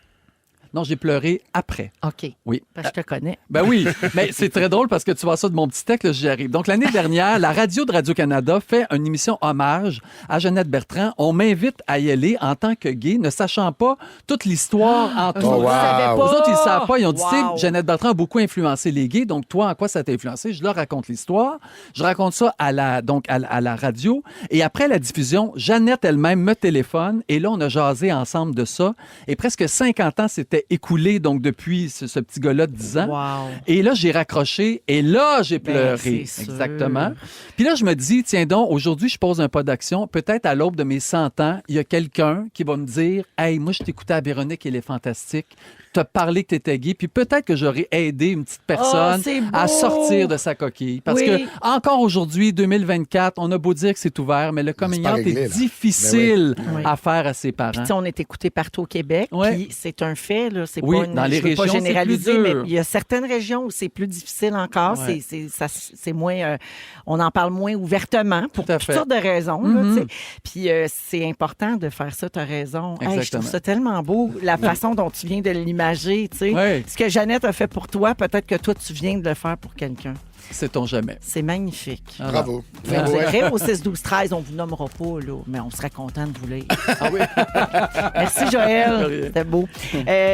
Non, j'ai pleuré après. OK. Oui. Parce que je te connais. Ben oui, mais c'est très drôle parce que tu vois ça de mon petit texte, là, j'y arrive. Donc, l'année dernière, la radio de Radio-Canada fait une émission hommage à Jeannette Bertrand. On m'invite à y aller en tant que gay, ne sachant pas toute l'histoire en tout. Eux autres, ils savaient Eux autres, ils ne savent pas. Ils ont dit, tu sais, Wow. Jeannette Bertrand a beaucoup influencé les gays. Donc, toi, en quoi ça t'a influencé? Je leur raconte l'histoire. Je raconte ça à la radio. Et après la diffusion, Jeannette elle-même me téléphone. Et là, on a jasé ensemble de ça. Et presque 50 ans s'étaient écoulés, donc, depuis ce petit gars-là de 10 ans. Wow. Et là, j'ai raccroché et là, j'ai Ben, pleuré. c'est sûr. Exactement. Puis là, je me dis, tiens donc, aujourd'hui, je pose un pas d'action. Peut-être à l'aube de mes 100 ans, il y a quelqu'un qui va me dire, hey, moi, je t'écoutais à Véronique, elle est fantastique. T'as parlé que t'étais gay. Puis peut-être que j'aurais aidé une petite personne Oh, c'est beau. à sortir de sa coquille. Parce Oui. que, encore aujourd'hui, 2024, on a beau dire que c'est ouvert, mais le coming pas out réglé, est là. difficile Ben oui. à faire à ses Puis, parents. tu sais, on est écouté partout au Québec. Ouais. Puis, c'est un fait, là. C'est Oui, pas une, dans les je veux pas régions, c'est généraliser, plus mais dur. il y a certaines régions où c'est plus difficile encore. Ouais. C'est moins. On en parle moins ouvertement pour Tout à toutes fait. sortes de raisons. là, Mhm. tu sais. Puis, c'est important de faire ça, tu as raison. Hey, je Exactement. trouve ça tellement beau, la façon dont tu viens de l'imager. Tu sais. Ouais. Ce que Jeannette a fait pour toi, peut-être que toi, tu viens de le faire pour quelqu'un. Sait-on jamais. C'est magnifique. Ah, Bravo. Vous pouvez nous écrire au 6-12-13, on vous nommera pas, là, mais on serait content de vous lire. Ah oui? Merci, Joël. C'était beau.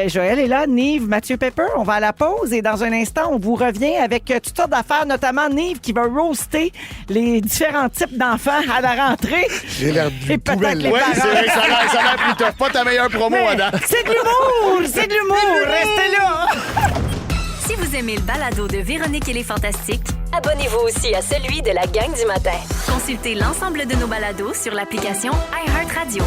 Joël est là. Nive, Mathieu Pepper, on va à la pause et dans un instant, on vous revient avec toutes sortes d'affaires, notamment Nive qui va roaster les différents types d'enfants à la rentrée. J'ai l'air Et d'une peut-être poubelle. les Oui, parents. c'est vrai que ça a l'air plus tough. Pas ta meilleure promo, Mais Adam. c'est de l'humour! C'est de l'humour! Restez là! Si vous aimez le balado de Véronique et les Fantastiques, Abonnez-vous aussi à celui de la gang du matin. consultez l'ensemble de nos balados sur l'application iHeartRadio.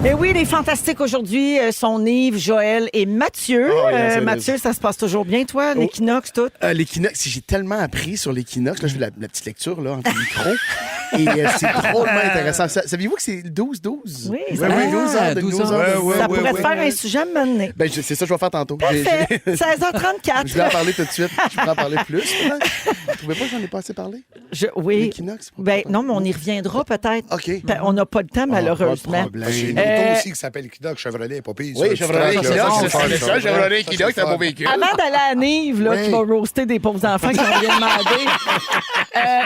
Mais oui, les fantastiques aujourd'hui sont Nive, Joël et Mathieu. Oh, yes, it Mathieu, ça se passe toujours bien, toi, l'équinoxe, tout? L'équinoxe, j'ai tellement appris sur l'équinoxe. Là, je fais la petite lecture là, entre les micros. Et c'est drôlement intéressant. Saviez-vous que c'est le 12-12? Oui, oui, ça- 12 heures de 12 12 heures. heures. Ouais, ça ouais, pourrait ouais, te faire ouais. un sujet à mener. Ben, c'est ça que je vais faire tantôt. Parfait. 16h34. Je vais en parler tout de suite. Je peux en parler plus, peut-être? Vous trouvez pas que j'en ai pas assez parlé? Oui. L'équinoxe? Ben, non, mais on y reviendra peut-être. OK. Ben, on n'a pas le temps, malheureusement. Pas de problème. J'ai une auto aussi qui s'appelle Equinox Chevrolet, pas pire. Oui, Chevrolet Equinox, c'est c'est ça. Chevrolet Equinox, c'est un beau véhicule. Avant d'aller à Nive, là, Oui. qui va roaster des pauvres enfants qui ont rien demandé,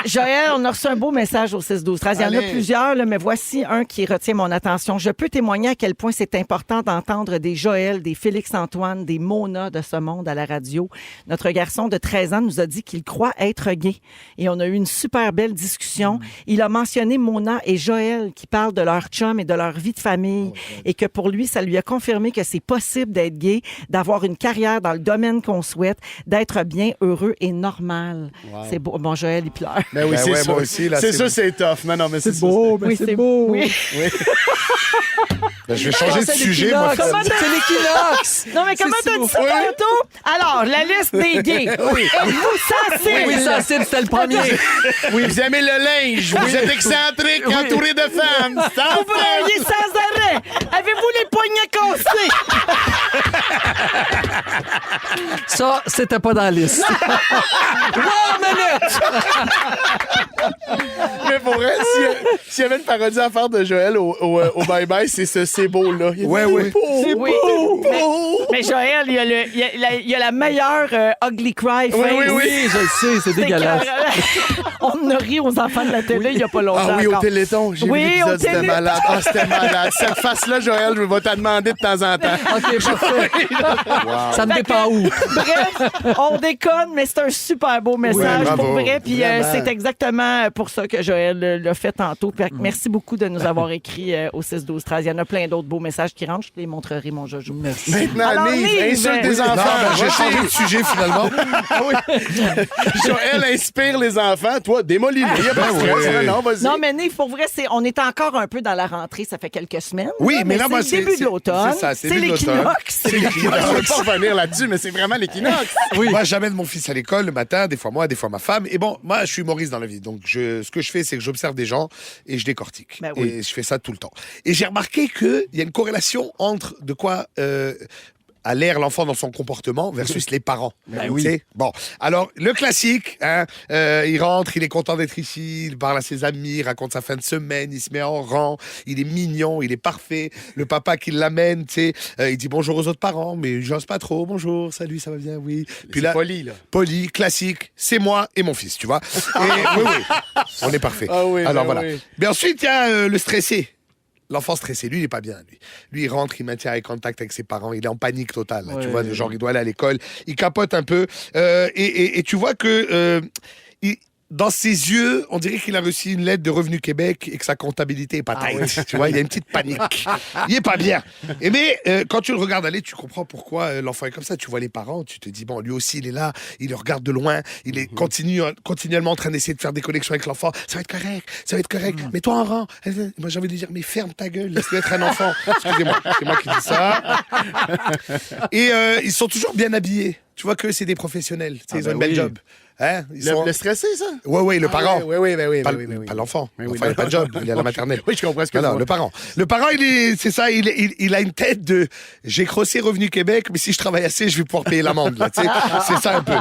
Joël, on a reçu un beau message messages au 6-12-13. Il y en a Allez. plusieurs, là, mais voici un qui retient mon attention. Je peux témoigner à quel point c'est important d'entendre des Joël, des Félix-Antoine, des Mona de ce monde à la radio. Notre garçon de 13 ans nous a dit qu'il croit être gay. Et on a eu une super belle discussion. Il a mentionné Mona et Joël qui parlent de leur chum et de leur vie de famille et que pour lui, ça lui a confirmé que c'est possible d'être gay, d'avoir une carrière dans le domaine qu'on souhaite, d'être bien, heureux et normal. C'est beau. Bon, Joël, il pleure. Ben oui, Ben c'est ouais, sûr. moi aussi, là, c'est c'est sûr, bon. c'est tough. Non, mais c'est beau, Oui, c'est beau. Oui. Ben, je vais changer de C'est sujet, moi. l'équinoxe. Comment C'est l'équinoxe. Non, mais comment C'est t'as si dit ça beau. tantôt? Alors, la liste des gays. Êtes-vous sensible? Oui, sensible, c'était le premier. Oui, vous aimez le linge, vous êtes excentrique, entouré de femmes. Vous braillez sans arrêt. Avez-vous les poignets cassés? Ça, c'était pas dans la liste. Mais pour vrai, s'il y avait une parodie à faire de Joël au Bye Bye, c'est ce c'est beau-là. Il est Ouais, ouais. beau. C'est beau. Mais Joël, il y a la meilleure ugly cry face. Oui, je le sais, c'est dégueulasse. On a ri aux enfants de la télé il n'y a pas longtemps. Ah oui, au encore. Téléthon. J'ai Oui, vu l'épisode, au c'était Téléthon. malade. Ah, c'était malade. Cette face-là, Joël, je vais te demander de temps en temps. OK, parfait. Ça me dépend où? Bref, on déconne, mais c'est un super beau message Oui, pour bravo. vrai. Puis Vraiment. c'est exactement pour ça que Joël l'a fait tantôt. Puis merci beaucoup de nous avoir écrit au 6-12-13. Il y en a plein d'autres beaux messages qui rentrent. Je te les montrerai, mon Jojo. Merci. Maintenant, Alors, Nive, Nive, insulte des Non, enfants. ben, j'ai Vas-y. changé de sujet, finalement. Joël inspire les enfants. Toi, démolis-les. Il y a pas de stress. ouais. Non, vas-y. Non, mais Nive, pour vrai, on est encore un peu dans la rentrée. Ça fait quelques semaines. Oui, mais là, moi, c'est le début de l'automne. c'est ça, c'est C'est début de l'automne. l'équinoxe. Je ne veux pas revenir là-dessus, mais c'est vraiment l'équinoxe. Moi, j'amène mon fils à l'école le matin, des fois moi, des fois ma femme. Et bon, moi, je suis humoriste dans la vie. Donc, ce que je fais, c'est que j'observe des gens et je décortique. Ben oui. Et je fais ça tout le temps. Et j'ai remarqué qu'il y a une corrélation entre de quoi a l'air l'enfant dans son comportement versus les parents. oui. Tu sais? Bon, alors, le classique, hein, il rentre, il est content d'être ici, il parle à ses amis, il raconte sa fin de semaine, il se met en rang, il est mignon, il est parfait. Le papa qui l'amène, tu sais, il dit bonjour aux autres parents, mais j'ose pas trop. Bonjour, salut, ça va bien, oui. Puis là, poli, là. poli, classique, c'est moi et mon fils, tu vois. Et, oui, on est parfait. Ah oui, alors ben voilà. oui. Mais ensuite, il y a le stressé. L'enfant stressé, lui, il est pas bien. Lui, il rentre, il maintient eye contact avec ses parents, il est en panique totale. Là, Ouais, tu vois, genre, il doit aller à l'école, il capote un peu. Et tu vois que dans ses yeux, on dirait qu'il a reçu une lettre de Revenu Québec et que sa comptabilité est pas tight. Tu vois, il y a une petite panique. Il est pas bien. Et mais quand tu le regardes aller, tu comprends pourquoi l'enfant est comme ça. Tu vois les parents, tu te dis, bon, lui aussi, il est là, il le regarde de loin, il est continuellement en train d'essayer de faire des connexions avec l'enfant. Ça va être correct, ça va être correct. Mets-toi en rang. Moi, j'ai envie de lui dire, mais ferme ta gueule, laisse-le être un enfant. Excusez-moi, c'est moi qui dis ça. Et ils sont toujours bien habillés. Tu vois que c'est des professionnels. Tu sais, ils ont une belle job. Hein? Ils sont... Le stressé, ça? Ouais, le parent. Oui, Pas, oui. pas l'enfant. Oui, L'enfant, il n'a pas de job, il est à la maternelle. Oui, je comprends ce que Alors, tu le parent. Le parent, c'est ça, il a une tête de j'ai crossé Revenu Québec, mais si je travaille assez, je vais pouvoir payer l'amende. Là, tu sais. C'est ça un peu.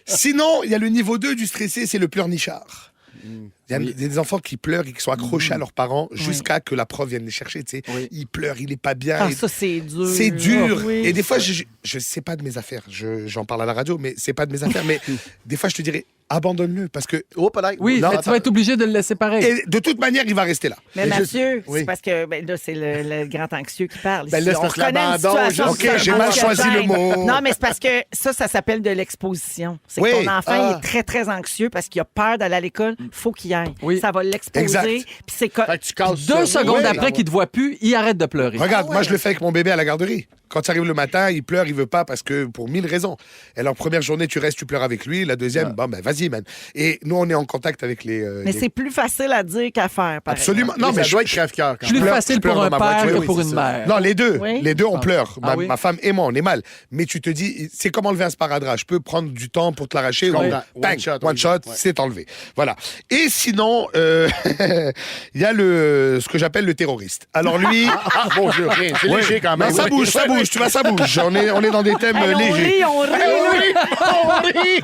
Sinon, il y a le niveau 2 du stressé, c'est le pleurnichard. Il y a des enfants qui pleurent et qui sont accrochés à leurs parents jusqu'à que la prof vienne les chercher. Tu sais. Ils pleurent, il n'est pas bien. Ah, ça, c'est dur. C'est dur. Ah, oui. Et des fois, je sais pas de mes affaires. J'en parle à la radio, mais c'est pas de mes affaires. Mais des fois, je te dirais, abandonne-le parce que. Oh, pas Oui, Non, mais tu vas être obligé de le laisser pareil. Et de toute manière, il va rester là. Mais Mais Mathieu, oui. c'est parce que là, c'est le grand anxieux qui parle. Ben là, c'est On parce que reconnaît une l'abandon, situation ok, de j'ai mal choisi le anxiogène. mot. Non, mais c'est parce que ça s'appelle de l'exposition. C'est Oui. que ton enfant il Ah. est très, très anxieux parce qu'il a peur d'aller à l'école. Faut qu'il y aille. Oui. Ça va l'exposer. Exact. Puis c'est Fait que tu casses 2 ça. secondes Oui. après qu'il te voit plus, il arrête de pleurer. Regarde, moi, je le fais avec mon bébé à la garderie. Quand tu arrives le matin, il pleure, il veut pas parce que pour 1000 raisons. Et alors, première journée, tu restes, tu pleures avec lui. La deuxième, bon, ben, vas-y, man. Et nous, on est en contact avec les. Mais les- c'est plus facile à dire qu'à faire. par Absolument. exemple. Non, Oui, mais ça doit être crève-cœur quand Plus même. facile je pleure pour un dans ma père voiture, que oui, pour c'est une ça. mère. Non, les deux. Oui. Les deux, on pleure. Ah oui? Ma femme et moi, on est mal. Mais tu te dis, c'est comme enlever un sparadrap. Je peux prendre du temps pour te l'arracher. comprends. Bang, One shot, one oui. shot, Ouais. c'est enlevé. Voilà. Et sinon, il y a ce que j'appelle le terroriste. Alors lui. Ah, bon Dieu, rien. C'est Ouais. léger quand même. Non, ça Oui. bouge, ça bouge, tu vois, ça bouge. On est dans des thèmes Hey, on légers. rit, on rit. On rit.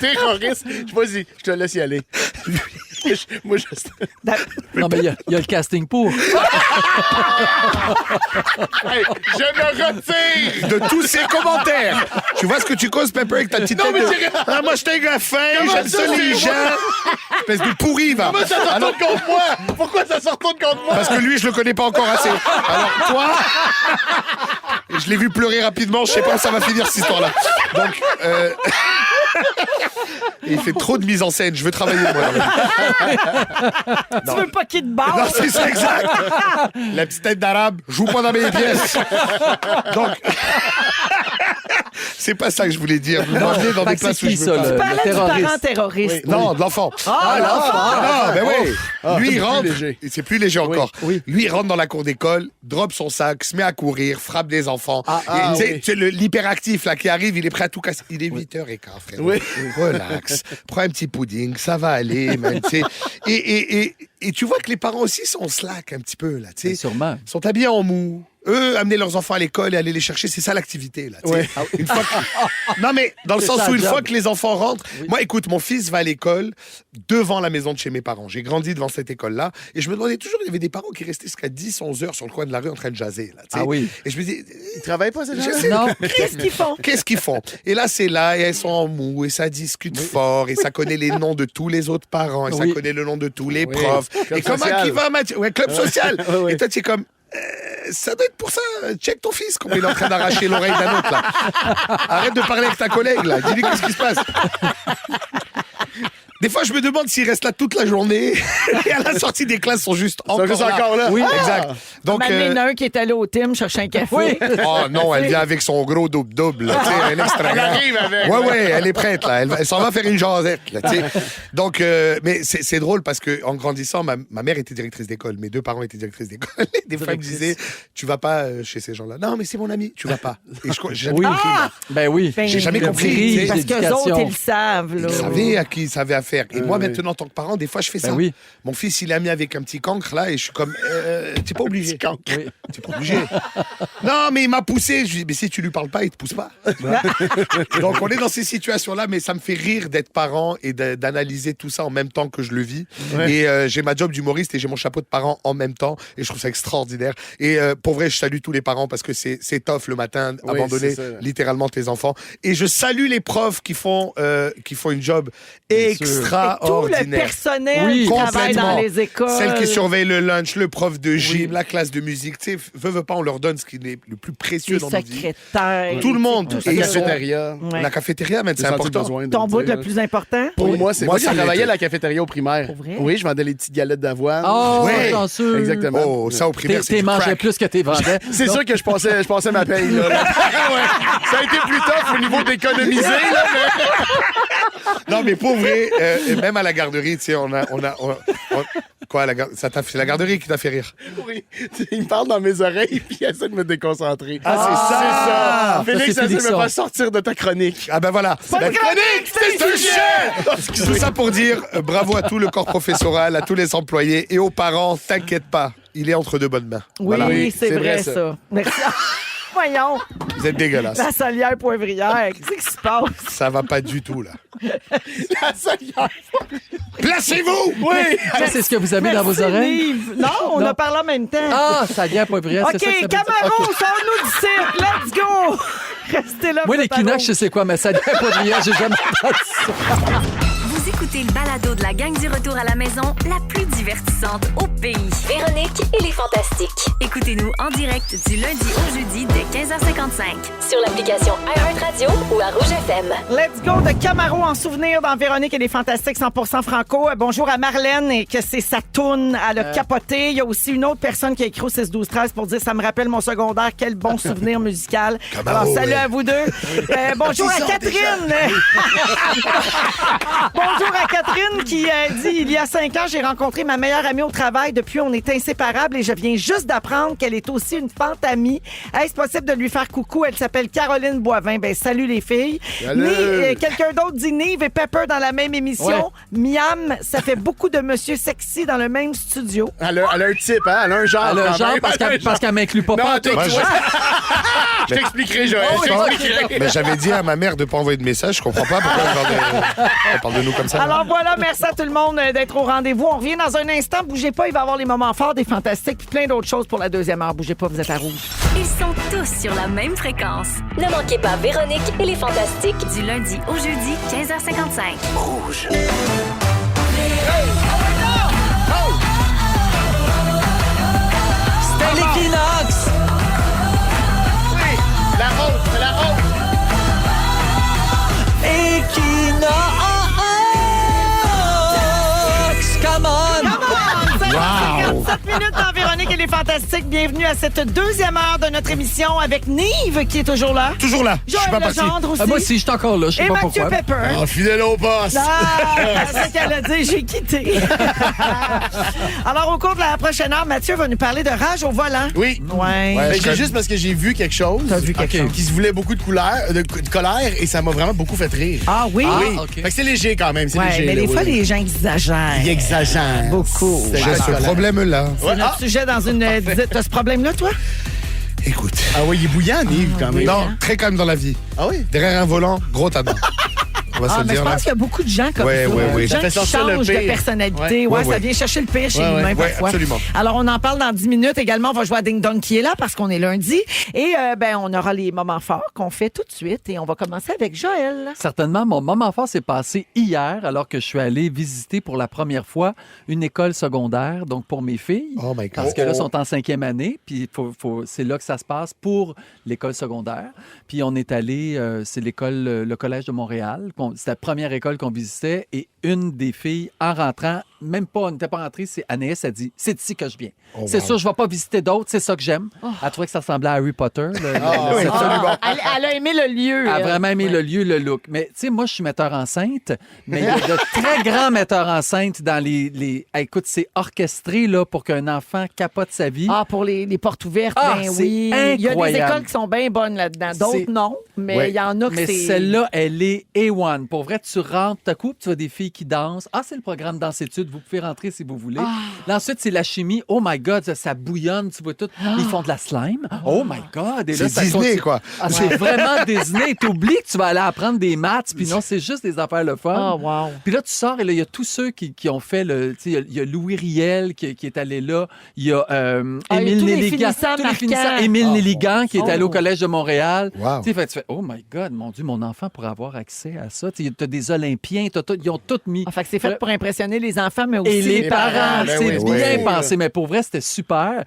Terroriste. Vas-y, je te laisse y aller. Moi, je... Non, mais il y a le casting pour. Hey, je me retire! De tous ces commentaires. Tu vois ce que tu causes, Pepper, avec ta petite tête de... moi, je suis un gars fin, j'aime ça les gens. Espèce de pourri, va. Comment ça se retourne contre moi? Pourquoi ça se retourne contre moi? Parce que lui, je le connais pas encore assez. Alors, toi... Je l'ai vu pleurer rapidement, je sais pas où ça va finir, cette histoire-là. Donc... Il fait trop de mise en scène. Je veux travailler, moi. Tu veux pas qu'il te barre? Non, c'est ça, exact. La petite tête d'arabe, joue pas dans mes pièces. Donc, c'est pas ça que je voulais dire. Vous m'emmenez dans des places où je veux pas. Tu parlais du parent terroriste. Oui. Non, de l'enfant. L'enfant! Ben oui. Lui, il plus rentre. léger. C'est plus léger encore. Oui. Lui, il rentre dans la cour d'école, drop son sac, se met à courir, frappe des enfants. Ah, Tu sais, oui. tu sais, l'hyperactif là, qui arrive, il est prêt à tout casser. Il est 8h15, frère. Oui. Relax. Prends un petit pudding, ça va aller, man, tu sais. Et tu vois que les parents aussi sont slack un petit peu, là, tu sais. Sûrement. Ils sont habillés en mou. Eux, amener leurs enfants à l'école et aller les chercher, c'est ça l'activité, là. Tu sais. Une fois que... Non, mais dans le C'est sens ça, où une job. fois que les enfants rentrent... Moi, écoute, mon fils va à l'école devant la maison de chez mes parents. J'ai grandi devant cette école-là. Et je me demandais toujours, il y avait des parents qui restaient jusqu'à 10, 11 heures sur le coin de la rue en train de jaser, là. Tu sais. Ah oui. Et je me dis... Ils travaillent pas, ces Je gens-là? sais. Non. Qu'est-ce qu'ils font? Qu'est-ce qu'ils font? Et là, c'est là, et elles sont en mou, et ça discute fort, et ça connaît les noms de tous les autres parents, et ça Oui. connaît le nom de tous les profs. Club Et comment social. qui va, Mathieu? Ouais, club social. Oui. Et toi, tu es comme... ça doit être pour ça. Check ton fils, comme il est en train d'arracher l'oreille d'un autre, là. Arrête de parler avec ta collègue, là. Dis-lui qu'est-ce qui se passe. Des fois, je me demande s'il reste là toute la journée. Et à la sortie des classes, ils sont juste encore là. Oui. Exact. Donc, Il y en a un qui est allé au Tim chercher un café. Oui. oh non, elle vient avec son gros double-double, là, tu sais, un extra Elle grand. arrive avec. Ouais, elle est prête, là. Elle s'en va faire une jasette, là, tu sais. Donc, mais c'est drôle parce que en grandissant, ma mère était directrice d'école, mes deux parents étaient directrices d'école. Des fois, ils me disaient, tu vas pas chez ces gens-là. Non, mais c'est mon ami, tu vas pas. Et j'ai jamais Oui. compris, moi. Ben oui. Ben, J'ai jamais Le compris, prix, tu sais. Parce qu'eux l'éducation. autres, ils le savent. Là. Ils savaient à qui ils savaient affaire. Et moi, oui. maintenant, en tant que parent, des fois, je fais ça. Ben oui. Mon fils, il est ami avec un petit cancre, là, et je suis comme, t'es pas obligé. Oui. T'es pas obligé. Non, mais il m'a poussé. Je lui dis, mais si tu lui parles pas, il te pousse pas. Donc, on est dans ces situations-là, mais ça me fait rire d'être parent et d'analyser tout ça en même temps que je le vis. Et j'ai ma job d'humoriste et j'ai mon chapeau de parent en même temps. Et je trouve ça extraordinaire. Et pour vrai, je salue tous les parents parce que c'est tough le matin, Oui, abandonner c'est ça. littéralement tes enfants. Et je salue les profs qui font une job Tout extraordinaire. le personnel Oui, qui travaille complètement. dans les écoles. Celle qui surveille le lunch, le prof de gym, la classe de musique. Tu sais, veut pas, on leur donne ce qui est le plus précieux les dans notre vie. secrétaires. Tout le monde. Tout Et La ils sont- cafétéria. Ouais. La cafétéria, mais c'est J'ai senti important. besoin de Ton le bout dire. le plus important? Pour moi, c'est Moi, moi qui ça travaillais l'était. à la cafétéria au primaire. Pour vrai? Oui, je vendais les petites galettes d'avoine. Oh, Ouais. chanceux. Exactement. Oh, ça au primaire, c'est T'es du mangeais crack. plus que t'es vendais. C'est sûr que je passais ma paye. Là. Ouais. Ça a été plus tough au niveau d'économiser. Là, mais... Non, mais pour vrai, même à la garderie, tu sais, quoi, c'est la garderie qui t'a fait rire. Oui. Il me parle dans mes oreilles puis il essaie de me déconcentrer. Ah, c'est ça. Félix, c'est essaie de Félix, me ça. faire sortir de ta chronique. Ah ben voilà. La chronique, c'est un sujet! Tout ça pour dire bravo à tout le corps professoral, à tous les employés et aux parents. T'inquiète pas, il est entre de bonnes mains. Oui, Voilà. Oui, c'est c'est vrai, vrai, ça. Merci. Voyons, Vous êtes dégueulasse. la salière poivrière, qu'est-ce qui se passe? Ça va pas du tout, là. La salière. Placez-vous! Oui! Ça, c'est ce que vous avez dans vos Merci, oreilles? Nive. Non, on Non. a parlé en même temps. Ah, ça vient poivrière, OK, c'est ça que ça veut dire? Camaro, OK. sors-nous du cirque. Let's go! Restez là. Moi, les vous êtes à Kleenex, je sais quoi, mais ça vient poivrière, j'ai jamais entendu ça. Vous écoutez le balado de la gang du retour à la maison, la plus divertissante au pays. Véronique et les Fantastiques. Écoutez-nous en direct du lundi au jeudi dès 15h55. Sur l'application iHeartRadio ou à Rouge FM. Let's go de Camaro en souvenir dans Véronique et les Fantastiques 100% franco. Bonjour à Marlène et que c'est sa toune à le capoter. Il y a aussi une autre personne qui a écrit au 6-12-13 pour dire ça me rappelle mon secondaire, quel bon souvenir musical. Camaro, Alors salut ouais. à vous deux. Bonjour à Catherine. Bonjour à Catherine qui dit il y a 5 ans, j'ai rencontré ma meilleure amie au travail. Depuis, on est inséparables et je viens juste d'apprendre qu'elle est aussi une fantamie. Est-ce possible de lui faire coucou? Elle s'appelle Caroline Boivin. Ben, salut les filles. Salut. Quelqu'un d'autre dit Nive et Pepper dans la même émission. Ouais. Miam, ça fait beaucoup de monsieur sexy dans le même studio. Elle a un type, hein? Elle a un genre. Elle a un quand genre même. parce qu'elle m'inclut pas Non, partout. toi, Je t'expliquerai, Joël. Oh, je oui, t'expliquerai. Mais j'avais dit à ma mère de ne pas envoyer de message. Je comprends pas pourquoi elle parle de nous comme ça. Alors voilà, merci à tout le monde d'être au rendez-vous. On revient dans un instant. Bougez pas, il va y avoir les moments forts, des fantastiques, puis plein d'autres choses pour la deuxième heure. Bougez pas, vous êtes à rouge. Ils sont tous sur la même fréquence. Ne manquez pas Véronique et les Fantastiques. Du lundi au jeudi, 15h55. C'était l'équinoxe! La honte, c'est la honte. Équinoxe! Come on! 57 minutes dans Véronique et les Fantastiques. Bienvenue à cette deuxième heure de notre émission avec Nive qui est toujours là. Toujours là. Je suis pas Joël parti. Legendre aussi. Ah, moi aussi, je suis encore là. Je sais Et pas Mathieu pourquoi. Pepper. Oh, fidèle au boss. Ah, c'est ce qu'elle a dit, j'ai quitté. Alors, au cours de la prochaine heure, Mathieu va nous parler de rage au volant. Oui. Ouais. Ben, je j'ai juste parce que j'ai vu quelque chose. T'as vu quelque chose? Qui se voulait beaucoup de colère et ça m'a vraiment beaucoup fait rire. Ah oui? Oui. ok. Fait que c'est léger quand même. C'est Ouais, léger. mais là, des fois, oui. les gens exagèrent. Ils exagèrent. Beaucoup. C'est J'ai juste ce colère. problème-là. C'est Ouais, notre ah. sujet dans une visite. T'as ce problème-là, toi? Écoute. Ah oui, il est bouillant, Nive, quand même. Non, très calme dans la vie. Ah oui? Derrière un volant, gros tabac. On va se Ah, le mais je dire, là. pense qu'il y a beaucoup de gens comme Ouais, ça. ouais, ouais. Des gens Ça fait qui sortir le changent de pire. personnalité. Ouais, Ouais, ça ouais. vient chercher le pire chez Ouais, l'humain ouais. parfois. Ouais, absolument. Alors, on en parle dans 10 minutes. Également, on va jouer à Ding Dong qui est là parce qu'on est lundi. Et on aura les moments forts qu'on fait tout de suite. Et on va commencer avec Joël. Certainement, mon moment fort s'est passé hier alors que je suis allé visiter pour la première fois une école secondaire, donc pour mes filles. Oh my God. Parce que là, elles sont en 5e année, puis c'est là que ça se passe pour l'école secondaire. Puis on est allé, c'est l'école, le Collège de Montréal. C'était la première école qu'on visitait et une des filles, en rentrant, même pas, on n'était pas rentré, c'est Anaïs a dit, c'est ici que je viens. Oh, c'est wow. sûr, je ne vais pas visiter d'autres, c'est ça que j'aime. Elle trouvait que ça ressemblait à Harry Potter. oui, absolument. Elle a aimé le lieu. Elle a elle. vraiment aimé Ouais. le lieu, le look. Mais tu sais, moi, je suis metteur en scène, mais il y a de très grands metteurs en scène dans les... Ah, écoute, c'est orchestré là, pour qu'un enfant capote sa vie. Ah, pour les portes ouvertes, Ah, ben c'est oui. Il y a des incroyable. écoles qui sont bien bonnes là-dedans. C'est- D'autres, non. Mais il Ouais. y en a que Mais c'est... celle-là, elle est A1. Pour vrai, tu rentres, ta coupe, tu vois des filles qui dansent. Ah, c'est le programme Danse-études. Vous pouvez rentrer si vous voulez. Là, ensuite, c'est la chimie. Oh my God, ça bouillonne, tu vois tout. Ils font de la slime. Oh my God. Et là, C'est ça Disney, continue. quoi. Ah, c'est vraiment Disney. T'oublies que tu vas aller apprendre des maths, puis non, c'est juste des affaires le fun. Oh, wow. Puis là, tu sors et là, il y a tous ceux qui ont fait le. Tu sais, il y a Louis Riel qui est allé là. Il y a Émile tous les Nelligan. finissants Tous les marquants. finissants. Émile Nelligan qui est allé au Oh. Collège de Montréal. Wow. Tu sais, fait que tu fais, oh my God, mon Dieu, mon enfant pourrait avoir accès à ça. Tu as des Olympiens, ils ont tout mis. Ah, fait que c'est fait pour impressionner les enfants, mais aussi Et les les parents, Ben c'est oui, bien oui. pensé. Mais pour vrai, c'était super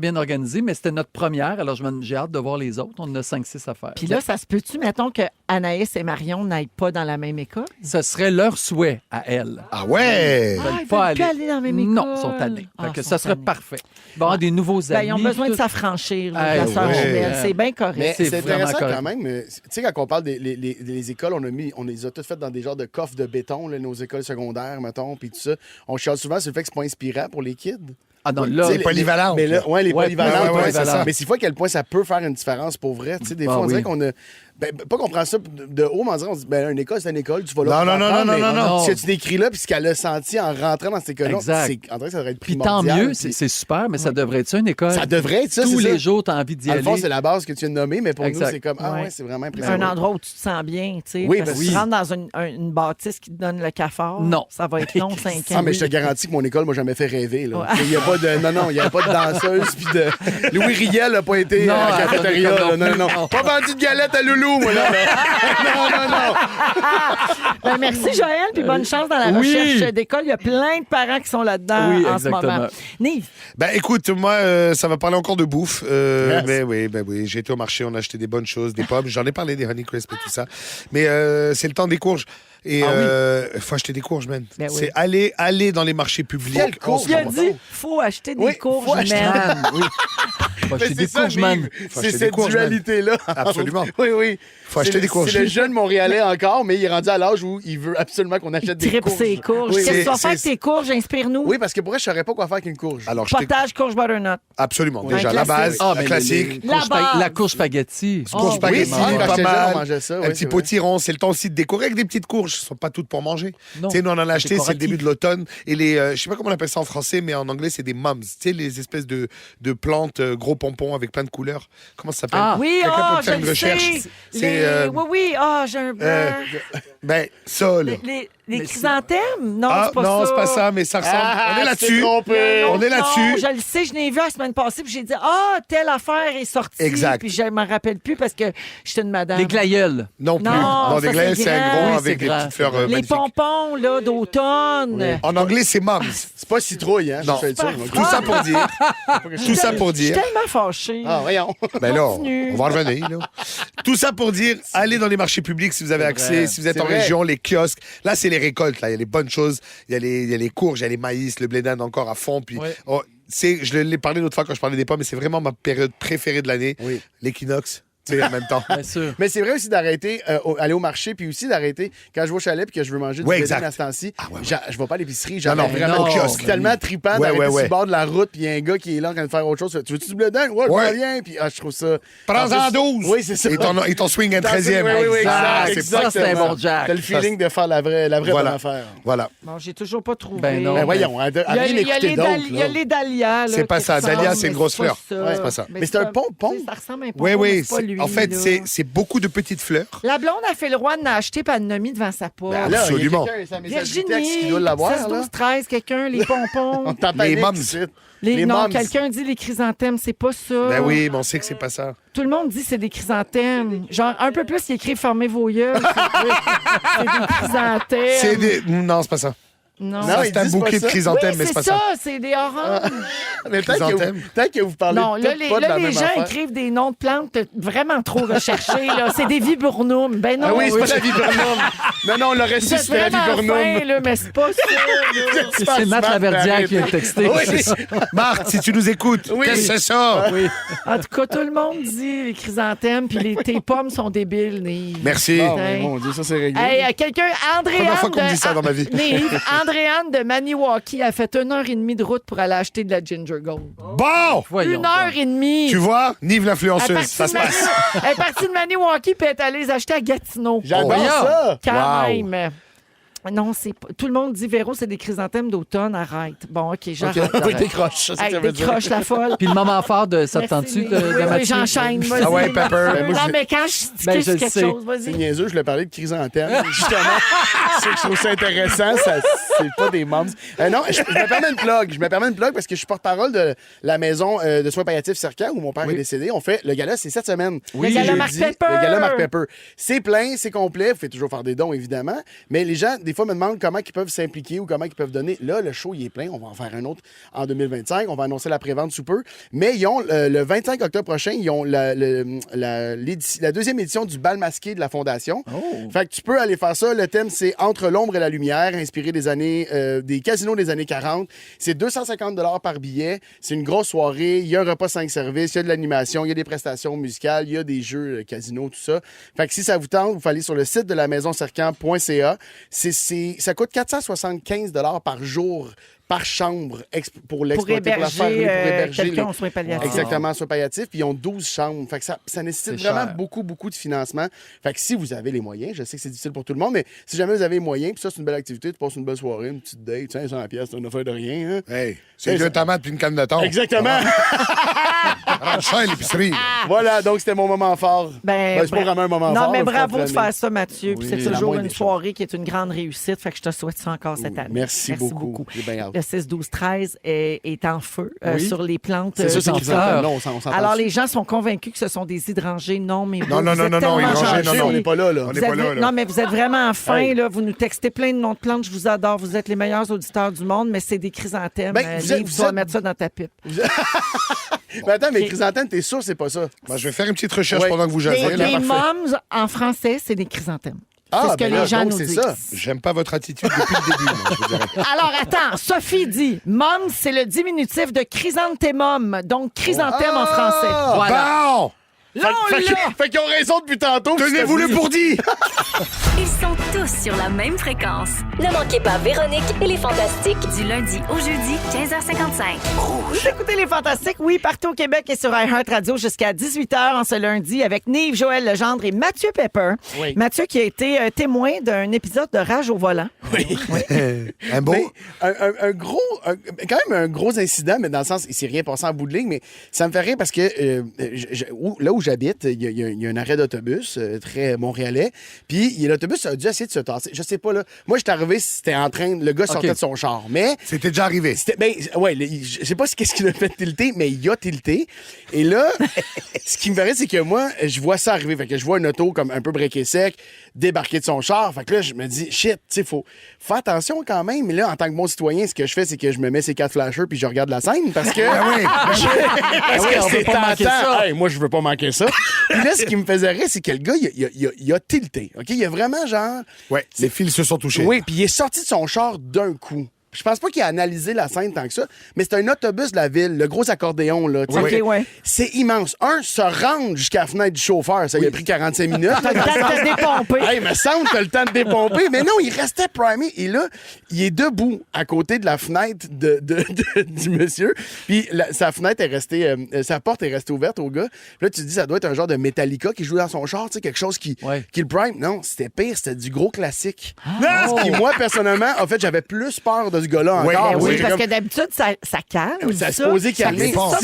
bien organisé, mais c'était notre première. Alors, j'ai hâte de voir les autres. On en a 5-6 à faire. Puis là, ça se peut-tu, mettons, que Anaïs et Marion n'aillent pas dans la même école? Ce serait leur souhait à elles. Ah ouais! Ils veulent ils pas veulent plus aller dans la même école. Non, ils sont allés. Ah, Fait que ils ça sont serait tannés. parfait. Bon, des nouveaux Ben, amis. ils ont besoin de tout. s'affranchir, là, Ah, de la sœur ouais. jumelle. C'est bien correct. Mais C'est c'est vraiment intéressant correct. quand même. Tu sais, quand on parle des écoles, on les a toutes faites dans des genres de coffres de béton, là, nos écoles secondaires, mettons, puis tout ça. On chiale souvent sur le fait que c'est pas inspirant pour les kids. Ah non, Tu là, sais, les polyvalentes, Mais là, là. ouais, les Ouais, polyvalentes, ouais, ouais, c'est polyvalentes. ça. Mais c'est fois à quel point ça peut faire une différence pour vrai. Tu sais, des Ah fois, on oui. dirait qu'on a. Ben, pas qu'on prend ça de haut, mais on se dit, ben, une école, c'est une école, tu vas là. Non, pour non, non, apprendre, non, mais non, non. Ce que tu décris là, puis ce qu'elle a senti en rentrant dans cette école-là, Exact. c'est, en vrai, ça devrait être puis tant primordial. mieux, puis c'est super, mais ça devrait être ça, une école. Ça devrait être ça, Tous c'est les ça. jours, tu as envie d'y Dans aller. le fond, c'est la base que tu viens de nommer, mais pour Exact. nous, c'est comme, ah Ouais. ouais, c'est vraiment Un impressionnant. endroit où tu te sens bien, tu sais. Oui, parce ben que tu oui. rentres dans une bâtisse qui te donne le cafard. Non. Ça va être long, 5 ans. Ah, mais je te garantis que mon école m'a jamais fait rêver. Là. Il y a pas de, non, il n'y a pas de danseuse. Puis de... Louis Riel n'a pas été Non, à la cafétéria. non, là. Non, non. Pas vendu de galettes à Loulou, moi, là. non. Ben, merci, Joël, puis bonne chance dans la Oui. recherche d'école. Il y a plein de parents qui sont là-dedans Oui, en ce exactement. moment. Nive, Ben écoute, moi, ça va parler encore de bouffe. Yes. Mais oui, j'ai été au marché, on a acheté des bonnes choses, des pommes. J'en ai parlé des Honeycrisp et tout ça. Mais c'est le temps des courges. Et faut acheter des courges, man. Ben oui. C'est aller dans les marchés publics. Quelle courge? il a Comment dit ça? faut acheter des Oui, courges, faut acheter- man. Man, oui. Faut Mais acheter des c'est ça, courges, man. Nive. Faut C'est acheter des cette courges, man. dualité-là. Absolument. Oui. Faut acheter C'est des courges. C'est le jeune Montréalais encore, mais il est rendu à l'âge où il veut absolument qu'on achète des Tripe courges. ses courges. Oui, Qu'est-ce que tu vas c'est- faire avec tes courges? Inspire-nous. Oui, parce que pour vrai, je saurais pas quoi faire avec une courge. Alors, Potage, courge, butternut. absolument. Oui. Déjà, Un la classique. base, Ah, la mais classique. La base. La courge spaghetti. Courge oui, spaghetti, oui, quand pas j'étais jeune, mal. on mangeait ça, un oui, petit c'est vrai. potiron. C'est le temps aussi de décorer avec des petites courges. Ce ne sont pas toutes pour manger. Non. Tu sais, nous, on en a acheté, c'est le Décoratif. début de l'automne. Et les, je sais pas comment on appelle ça en français, mais en anglais, c'est des mums. Tu sais, les espèces de plantes, gros pompons avec plein de couleurs. Comment ça s'appelle? Ah. Oui, Quelqu'un peut me je faire une le recherche? sais. C'est, Oui, j'ai un blanc. Ben, ça, là. Les chrysanthèmes? Non, Ah, c'est pas non, ça. c'est pas ça, mais ça ressemble. On est là-dessus. trompé. On est Non, là-dessus. je le sais, je l'ai vu la semaine passée, puis j'ai dit, telle affaire est sortie. Exact. Puis je m'en rappelle plus parce que j'étais une madame. Les glaïeuls. Non plus. Non, des ça, glaces, c'est c'est un grand. gros Oui, avec c'est des grand, petites fleurs Les magnifiques. pompons, là, d'automne. En anglais, c'est mums. C'est pas citrouille, hein? Non. Je suis sûr. Tout ça pour dire. Tout ça pour Je suis dire. tellement fâchée. Ah, voyons. Ben là, Continue. on va revenir. Là. Tout ça pour dire, allez dans les marchés publics si vous avez accès, vrai. si vous êtes C'est en vrai. région, les kiosques. Là, c'est les récoltes. Là. Il y a les bonnes choses. Il y a les courges, il y a les maïs, le blé d'Inde encore à fond. Puis, Ouais. je l'ai parlé l'autre fois quand je parlais des pommes, mais c'est vraiment ma période préférée de l'année. Oui. L'équinoxe. Tu sais, en même temps. Bien sûr. Mais c'est vrai aussi d'arrêter, aller au marché, puis aussi d'arrêter, quand je vais au chalet puis que je veux manger du Ouais, blé exact. à ce temps-ci, ouais. je vais pas à l'épicerie, Non, j'en non, ai vraiment non, kiosque. C'est tellement trippant Ouais, d'arrêter ouais, sur ouais. le bord de la route, puis il y a un gars qui est là en train de faire autre chose. Tu veux-tu du blé d'Inde? Ouais, je Ouais. reviens. Puis je trouve ça. Prends-en En plus- 12. Oui, c'est ça. Et ton swing un 13e. Oui, oui, Ah, exact. c'est ça, c'est un exactement. bon Jack. T'as le feeling de faire la vraie bonne Voilà. affaire. Voilà. Bon, j'ai toujours pas trouvé. Ben non. Ben voyons, à Il y a, rien il y a écouter les d'autres. il y a les dahlias. là, C'est pas qui ça. ressemblent, Dahlia, c'est une mais grosse pas fleur. ça. Ouais, c'est pas ça. Mais c'est un pompon. Tu sais, ça ressemble à un pompon. Oui, mais oui. c'est pas lui, En fait, là. c'est beaucoup de petites fleurs. La blonde a fait le roi de l'acheter pas de nomi devant sa porte. Ben là, il y a Absolument. quelqu'un, sa messagerie texte Virginie, qui doit l'avoir, 16, là. 12, 13, quelqu'un, les pompons. On t'en Les panique, mums. ici. Les, non, mums. quelqu'un dit les chrysanthèmes, c'est pas ça. Ben oui, mais on sait que c'est pas ça. Tout le monde dit c'est des chrysanthèmes. Genre, un peu plus, il écrit fermez vos yeux. C'est des chrysanthèmes. C'est des. Non, c'est pas ça. Non, Non, Ça, ils c'est un disent pas bouquet de ça. chrysanthèmes, oui, mais c'est c'est pas ça, ça. c'est des oranges. Mais Chrysanthème. tant que vous parlez Non, là, toutes pas de la les même gens affaire. écrivent des noms de plantes vraiment trop recherchés. Là. C'est des viburnums. Ben non, Ah oui, c'est pas la viburnum. Non, on l'aurait Vous su, êtes c'était la vraiment viburnum. fin, là, mais c'est pas ça. là. C'est Matt Laverdière qui vient de texter. Oui. Marthe, si tu nous écoutes, Oui. qu'est-ce que c'est ça? En tout cas, tout le monde dit les chrysanthèmes, puis tes pommes sont débiles, Nive. Merci. Oh, mon Dieu, ça c'est réglé. Hey, quelqu'un, Andréane. Première fois qu'on me dit ça dans ma vie. Nive, Andréane de Maniwaki a fait 1h30 de route pour aller acheter de la Ginger Gold. Bon! Voyons 1h30. Tu vois, Nive l'influenceuse, ça se passe. Elle est partie de Maniwaki, puis elle est allée les acheter à Gatineau. J'adore voyons. ça. Quand Wow. même. Non, c'est pas... Tout le monde dit, Véro, c'est des chrysanthèmes d'automne. Arrête. Bon, OK, Ok, j'arrête. oui, décroche. C'est ça que Hey, ça veut dire. décroche la folle. Puis le moment fort de ça te Merci, tente-tu de oui, Mathieu? j'enchaîne. Vas-y. Ah ouais, Pepper. Ben, moi, non, je- mais quand je dis Ben, que je c'est le quelque sais. chose, C'est vas-y. niaiseux, je voulais parler de chrysanthème. Justement, c'est que je trouve ça intéressant. C'est pas des mums. Non, je me permets une plug. Je me permets une plug parce que je suis porte-parole de la maison de soins palliatifs Cercan où mon père est décédé. On fait le gala, c'est cette semaine. Le gala Jeudi, Marc Pepper. Le gala Marc Pepper. C'est plein, c'est complet. Vous pouvez toujours faire des dons, évidemment. Mais les gens, des fois, me demandent comment ils peuvent s'impliquer ou comment ils peuvent donner. Là, le show, il est plein. On va en faire un autre en 2025. On va annoncer la prévente sous peu. Mais ils ont, le 25 octobre prochain, ils ont la deuxième édition du bal masqué de la Fondation. Fait que tu peux aller faire ça. Le thème, c'est Entre l'ombre et la lumière, inspiré des casinos des années 40. C'est 250 $ par billet. C'est une grosse soirée. Il y a un repas 5 services. Il y a de l'animation. Il y a des prestations musicales. Il y a des jeux casino, tout ça. Fait que si ça vous tente, vous allez sur le site de la maisoncercan.ca. Ça coûte 475 $ par jour, par chambre, pour l'exploiter, pour la faire héberger, rouler, pour héberger quelqu'un les- en soins palliatifs. Exactement, en soins palliatifs. Puis ils ont 12 chambres. Fait que ça nécessite C'est vraiment cher. beaucoup de financement. Fait que si vous avez les moyens, je sais que c'est difficile pour tout le monde, mais si jamais vous avez les moyens, puis ça, c'est une belle activité, tu passes une belle soirée, une petite date, tiens, 100 pièces, c'est une affaire de rien. Hein? Hey, c'est deux tomates puis une canne de thon. Exactement. Rends cher l'épicerie. Voilà, donc c'était mon moment fort. Ben, c'est pas vraiment un moment non, fort. mais là, bravo faut de faire ça, Mathieu. Puis Oui, c'est la toujours moindre une des soirée qui est une grande réussite. Fait que je te souhaite ça encore cette année. Merci beaucoup. J'ai bien hâte. Le 6-12-13 est en feu Oui. sur les plantes. C'est sûr, c'est qui qu'ils fleurs. s'entendent. Non, on s'entend. Alors, les gens sont convaincus que ce sont des hydrangées. Non, mais Non, vous non, êtes non, non, tellement hydrangées, gentils. non, non. On n'est pas là, là. On Vous n'est pas avez- là, là. Non, mais vous êtes vraiment fins. Hey. Là. Vous nous textez plein de noms de plantes. Je vous adore. Vous êtes les meilleurs auditeurs du monde, mais c'est des chrysanthèmes. Ben, vous Lise, êtes- tu dois mettre ça dans ta pipe. Mais attends, mais Ok. chrysanthème, t'es sûr que c'est pas ça? Moi, je vais faire une petite recherche Ouais. pendant que vous jasez. Les, là. les parfait. moms, en français, c'est des chrysanthèmes. Ah, c'est ce que ben là, les gens donc, nous c'est disent. ça. J'aime pas votre attitude depuis le début, moi, je vous dirais. Alors, attends. Sophie dit, mom, c'est le diminutif de chrysanthemum. Donc, chrysanthème en français. Voilà. Bon! Là, on l'a. Fait qu'ils ont raison depuis tantôt. puis Tenez-vous c'était le pour dit! Ils sont tous sur la même fréquence. Ne manquez pas Véronique et les Fantastiques. Du lundi au jeudi, 15h55. Vous écoutez les Fantastiques, oui, partout au Québec et sur iHeartRadio jusqu'à 18h en ce lundi avec Nive, Joël Legendre et Mathieu Pepper. Oui. Mathieu qui a été témoin d'un épisode de Rage au volant. Un beau. Mais quand même un gros incident, mais dans le sens, il s'est rien passé en bout de ligne, mais ça me fait rire parce que là où j'habite, il y a un arrêt d'autobus très montréalais, puis l'autobus a dû essayer de se tasser. Je sais pas, là. Moi, j'étais arrivé, le gars sortait de son char, mais... C'était déjà arrivé. Je sais pas qu'est-ce qui l'a fait tilter, mais il a tilté. Et là, ce qui me ferait, c'est que moi, je vois ça arriver. Fait que je vois une auto comme un peu breaké sec, débarquer de son char. Fait que là, je me dis, shit, tu sais, faut faire attention quand même. Mais là, en tant que bon citoyen, ce que je fais, c'est que je me mets ces 4 flashers puis je regarde la scène parce que... parce que c'est tentant. Hey, moi, je veux pas manquer ça. Puis là, ce qui me faisait rire, c'est que le gars, il a tilté. OK? Il a vraiment genre... Ouais, les fils se sont touchés. Oui, puis il est sorti de son char d'un coup. Je pense pas qu'il a analysé la scène tant que ça, mais c'est un autobus de la ville, le gros accordéon, là. tu sais. OK, ouais. C'est immense. Se rendre jusqu'à la fenêtre du chauffeur, ça lui a pris 45 minutes. T'as le temps de te dépomper. Hey, me semble que t'as le temps de dépomper. Mais non, il restait primé. Et là, il est debout à côté de la fenêtre du monsieur. Puis sa fenêtre est restée, sa porte est restée ouverte au gars. Là, tu te dis, ça doit être un genre de Metallica qui joue dans son char, tu sais, quelque chose qui le prime. Non, c'était pire, c'était du gros classique. Puis moi, personnellement, en fait, j'avais plus peur de ce gars-là encore. Oui, J'étais parce comme- que d'habitude, ça calme. Ça se posait calmer. Ça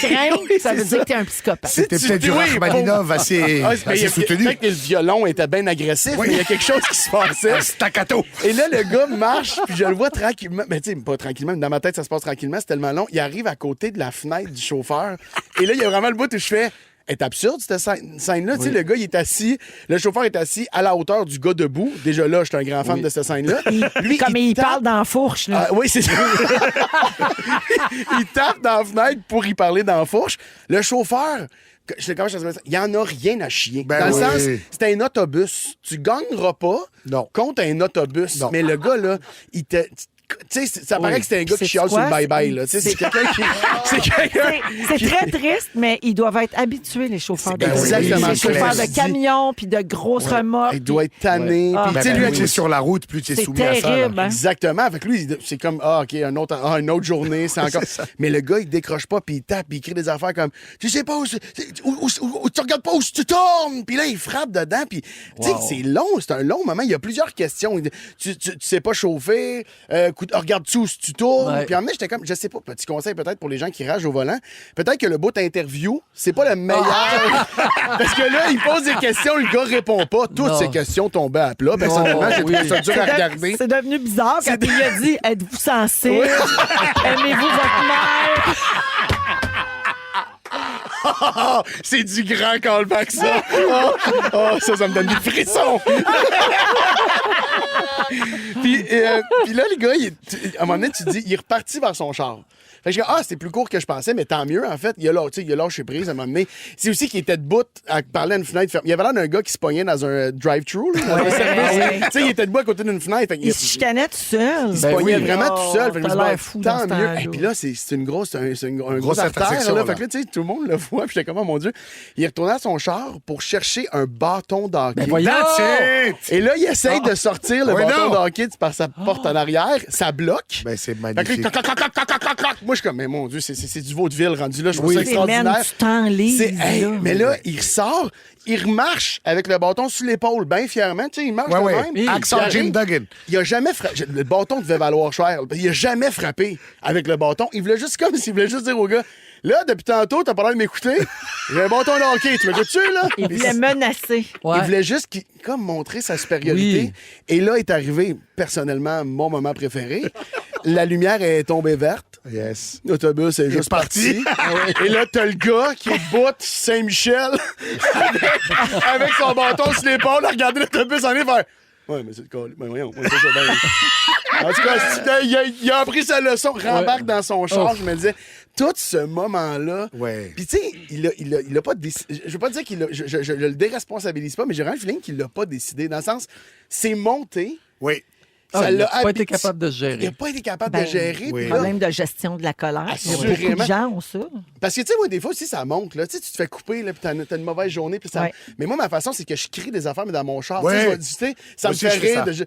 craint, ça veut dire que t'es un psychopathe. C'était peut-être du Rachmaninov assez soutenu. Peut-être que le violon était bien agressif, mais il y a quelque chose qui se passait. Un staccato. Et là, le gars marche, puis je le vois tranquillement. Mais tu sais, pas tranquillement, mais dans ma tête, ça se passe tranquillement. C'est tellement long. Il arrive à côté de la fenêtre du chauffeur. Et là, il y a vraiment le bout où je fais... est absurde, cette scène-là. Tu sais, le gars, il est assis, le chauffeur est assis à la hauteur du gars debout. Déjà là, je suis un grand fan de cette scène-là. Lui, Comme il tape- parle dans la fourche, là. Ah, oui, c'est ça. Il tape dans la fenêtre pour y parler dans la fourche. Le chauffeur, il n'y en a rien à chier. Ben dans le oui. sens, c'est un autobus. Tu gagneras pas contre un autobus. Non. Mais le gars, là, il te... Tu sais, ça paraît que c'est un gars qui C'est chiale sur quoi? le bye-bye, là. Tu sais, c'est quelqu'un qui... C'est quelqu'un... C'est très triste, mais ils doivent être habitués, les chauffeurs de Ben oui, exactement. Les chauffeurs Claire. de camions puis de grosses remorques. Il doit être tanné. Ah. Puis, Ben, tu sais, plus lui, tu es sur la route, plus tu es C'est soumis à ça. là. terrible, hein? Exactement. Fait que lui, c'est comme, OK, une autre journée, c'est encore. Mais le gars, il décroche pas, puis il tape, puis il crie des affaires comme, tu sais pas où tu regardes pas où tu tournes. Puis là, il frappe dedans, puis, tu sais, c'est long, c'est un long moment. Il y a plusieurs questions. Tu sais pas chauffer, regarde-tu où tu tournes. Ouais. Puis en même, j'étais comme, je sais pas, petit conseil peut-être pour les gens qui ragent au volant. Peut-être que le bout interview, c'est pas le meilleur. Parce que là, il pose des questions, le gars répond pas. Toutes Non. ces questions tombaient à plat. Personnellement, j'ai trouvé ça dur à regarder. C'est devenu bizarre quand il a dit êtes-vous sensible? Aimez-vous votre mère? C'est du grand callback, ça. Ça me donne des frissons. puis là, le gars, à un moment donné, tu te dis, il est reparti vers son char. Fait que je dis, c'est plus court que je pensais, mais tant mieux, en fait. Il a lâché prise à un moment donné. C'est aussi qu'il était debout à parler à une fenêtre fermée. Il y avait l'air d'un gars qui se pognait dans un drive-thru. Là, dans un service. Tu sais, il était debout à côté d'une fenêtre. Fait que Il se chicanait tout seul. il se pognait vraiment Oh, tout seul. Fait que je me t'as dis, l'air fou dans tant ce mieux. temps-là. Et puis là, c'est une grosse, un gros Grosse artère. intersection, Là. là. Fait que là, tu sais, tout le monde le voit. Puis j'étais comme, oh mon Dieu. Il est retourné à son char pour chercher un bâton d'hockey. voyons! That's it! Et là, il essaye de sortir le Oui, bâton non. de hockey par sa porte en arrière. Ça bloque. Ben, c'est Fait que là, magnifique. clac, clac, clac, clac, clac, clac, clac. Moi, je suis comme, mais mon Dieu, c'est du vaudeville rendu là. Je trouve ça C'est man, extraordinaire. tu t'enlises. Hey, là. mais là, il sort, il remarche avec le bâton sur l'épaule, bien fièrement. Tu sais, il marche Ouais, de ouais. même. Accent Il Jim arrive. Duggan. Il a jamais frappé. Le bâton devait valoir cher. Il a jamais frappé avec le bâton. Il voulait juste comme s'il voulait juste dire au gars, là, depuis tantôt, t'as pas l'air de m'écouter. J'ai un bâton de hockey. Tu m'écoutes-tu, là? Il voulait menacer. Ouais. Il voulait juste comme montrer sa supériorité. Oui. Et là est arrivé, personnellement, mon moment préféré. La lumière est tombée verte. Yes. L'autobus est juste parti. Et là, t'as le gars qui est bout Saint-Michel avec son bâton sur l'épaule à regarder l'autobus en faire. Ouais, mais c'est le cas. Ben voyons, ouais, c'est ça, ben. En tout cas, il a appris sa leçon, rembarque dans son char. Je me disais, tout ce moment-là. Ouais. Puis, tu sais, il a pas décidé. Je veux pas dire qu'il a. Je le déresponsabilise pas, mais j'ai vraiment le feeling qu'il l'a pas décidé. Dans le sens, c'est monté. Oui. Ça il n'a l'a pas été habitué. capable de se Il n'a gérer. pas été capable Ben, de gérer. oui. puis là- Problème de gestion de la colère. Il y a beaucoup de Assurément. gens ont ça. Parce que, tu sais, moi, des fois aussi, ça monte. Là. Tu sais, tu te fais couper, là, puis t'as une mauvaise journée. Puis ça... Ouais. Mais moi, ma façon, c'est que je crie des affaires, mais dans mon char. Ouais. Tu sais, ça Moi me aussi, fait je fais rire. ça.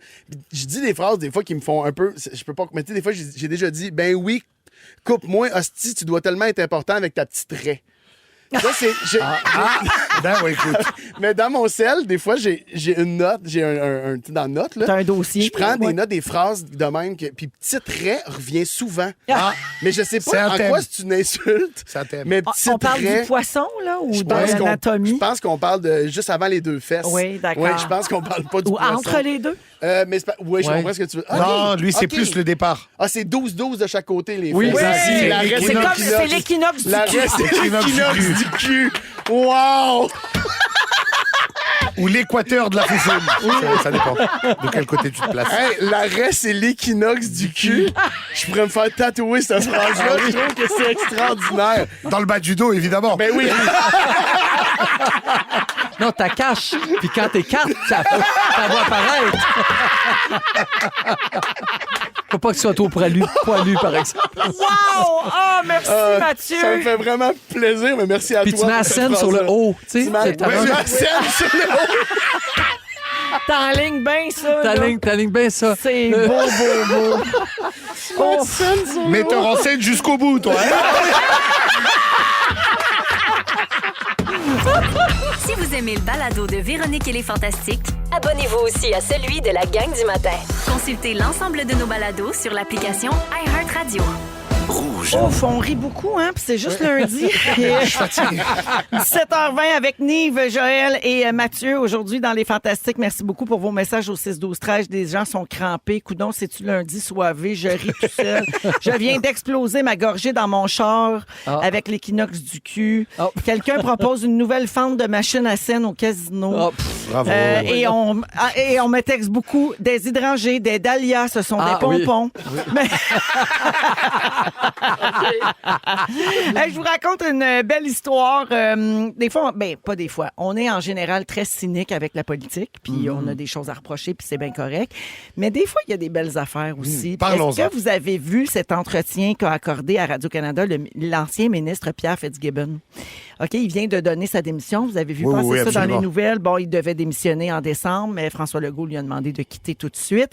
Je dis des phrases, des fois, qui me font un peu. Je peux pas. Mais tu sais, des fois, j'ai déjà dit, ben oui, coupe-moi, hostie, tu dois tellement être important avec ta petite raie. Ça, c'est. Ben oui, écoute. Mais dans mon sel, des fois, j'ai une note, j'ai un dans note, là. T'as un dossier. Je prends des Ouais. notes, des phrases de même, puis petite raie revient souvent. Ah. Mais je sais C'est pas un en thème. quoi c'est une insulte. C'est un thème. Mais On petite parle raie. du poisson, là, ou Je de pense qu'on- l'anatomie? Je pense qu'on parle de juste avant les deux fesses. Oui, d'accord. Oui, je pense qu'on parle pas du Ou poisson. entre les deux? Mais c'est pas... Oui, je Ouais. comprends ce que tu veux. Non, Ok, lui, c'est ok. plus le départ. Ah, c'est 12-12 de chaque côté, les Oui, fesses. exact. C'est La reste, C'est l'équinoxe. comme c'est l'équinoxe du La cul. reste, c'est L'équinoxe du l'équinoxe cul. du cul. Wow! Ou l'équateur de la faussaine. Ça dépend de quel côté tu te places. Hey, la reste, c'est l'équinoxe du cul. Je pourrais me faire tatouer cette phrase-là. Je trouve que c'est extraordinaire. Dans le bas du dos, évidemment. Ben oui. Non, t'as cache. Puis quand t'écartes, ça va apparaître. Faut pas que ce soit trop poilu, par exemple. Wow! Oh, merci, Mathieu. Ça me fait vraiment plaisir, mais merci à Puis toi. tu mets la pour cette scène sur le phrase-là. haut. Tu sais, Tu mets c'est ta- ouais, tu mets la scène sur le haut. T'enlignes bien ça. là. T'alignes bien ça. C'est beau, beau, beau. Oh, Metteur en scène jusqu'au bout, toi. Hein? Si vous aimez le balado de Véronique et les Fantastiques, Abonnez-vous aussi à celui de la gang du matin. consultez l'ensemble de nos balados sur l'application iHeartRadio. Ouf, on rit beaucoup, hein? Puis c'est juste lundi. Je suis fatigué. 17h20 avec Nive, Joël et Mathieu aujourd'hui dans Les Fantastiques. Merci beaucoup pour vos messages au 6-12-13. Des gens sont crampés. Coudon, c'est-tu lundi soivé? Je ris tout seul. Je viens d'exploser ma gorgée dans mon char avec l'équinoxe du cul. Oh. Quelqu'un propose une nouvelle fente de machine à scène au casino. Oh, pff, Bravo. Et on me texte beaucoup des hydrangeés, des dahlias, ce sont Ah, des oui. pompons. Mais- Hey, je vous raconte une belle histoire. Des fois, pas des fois. On est en général très cynique avec la politique, puis on a des choses à reprocher, puis c'est bien correct. Mais des fois, il y a des belles affaires aussi. parlons-en. Est-ce que vous avez vu cet entretien qu'a accordé à Radio-Canada l'ancien ministre Pierre Fitzgibbon? OK, il vient de donner sa démission. Vous avez vu Oui, passer oui, ça dans les absolument. nouvelles. Bon, il devait démissionner en décembre, mais François Legault lui a demandé de quitter tout de suite.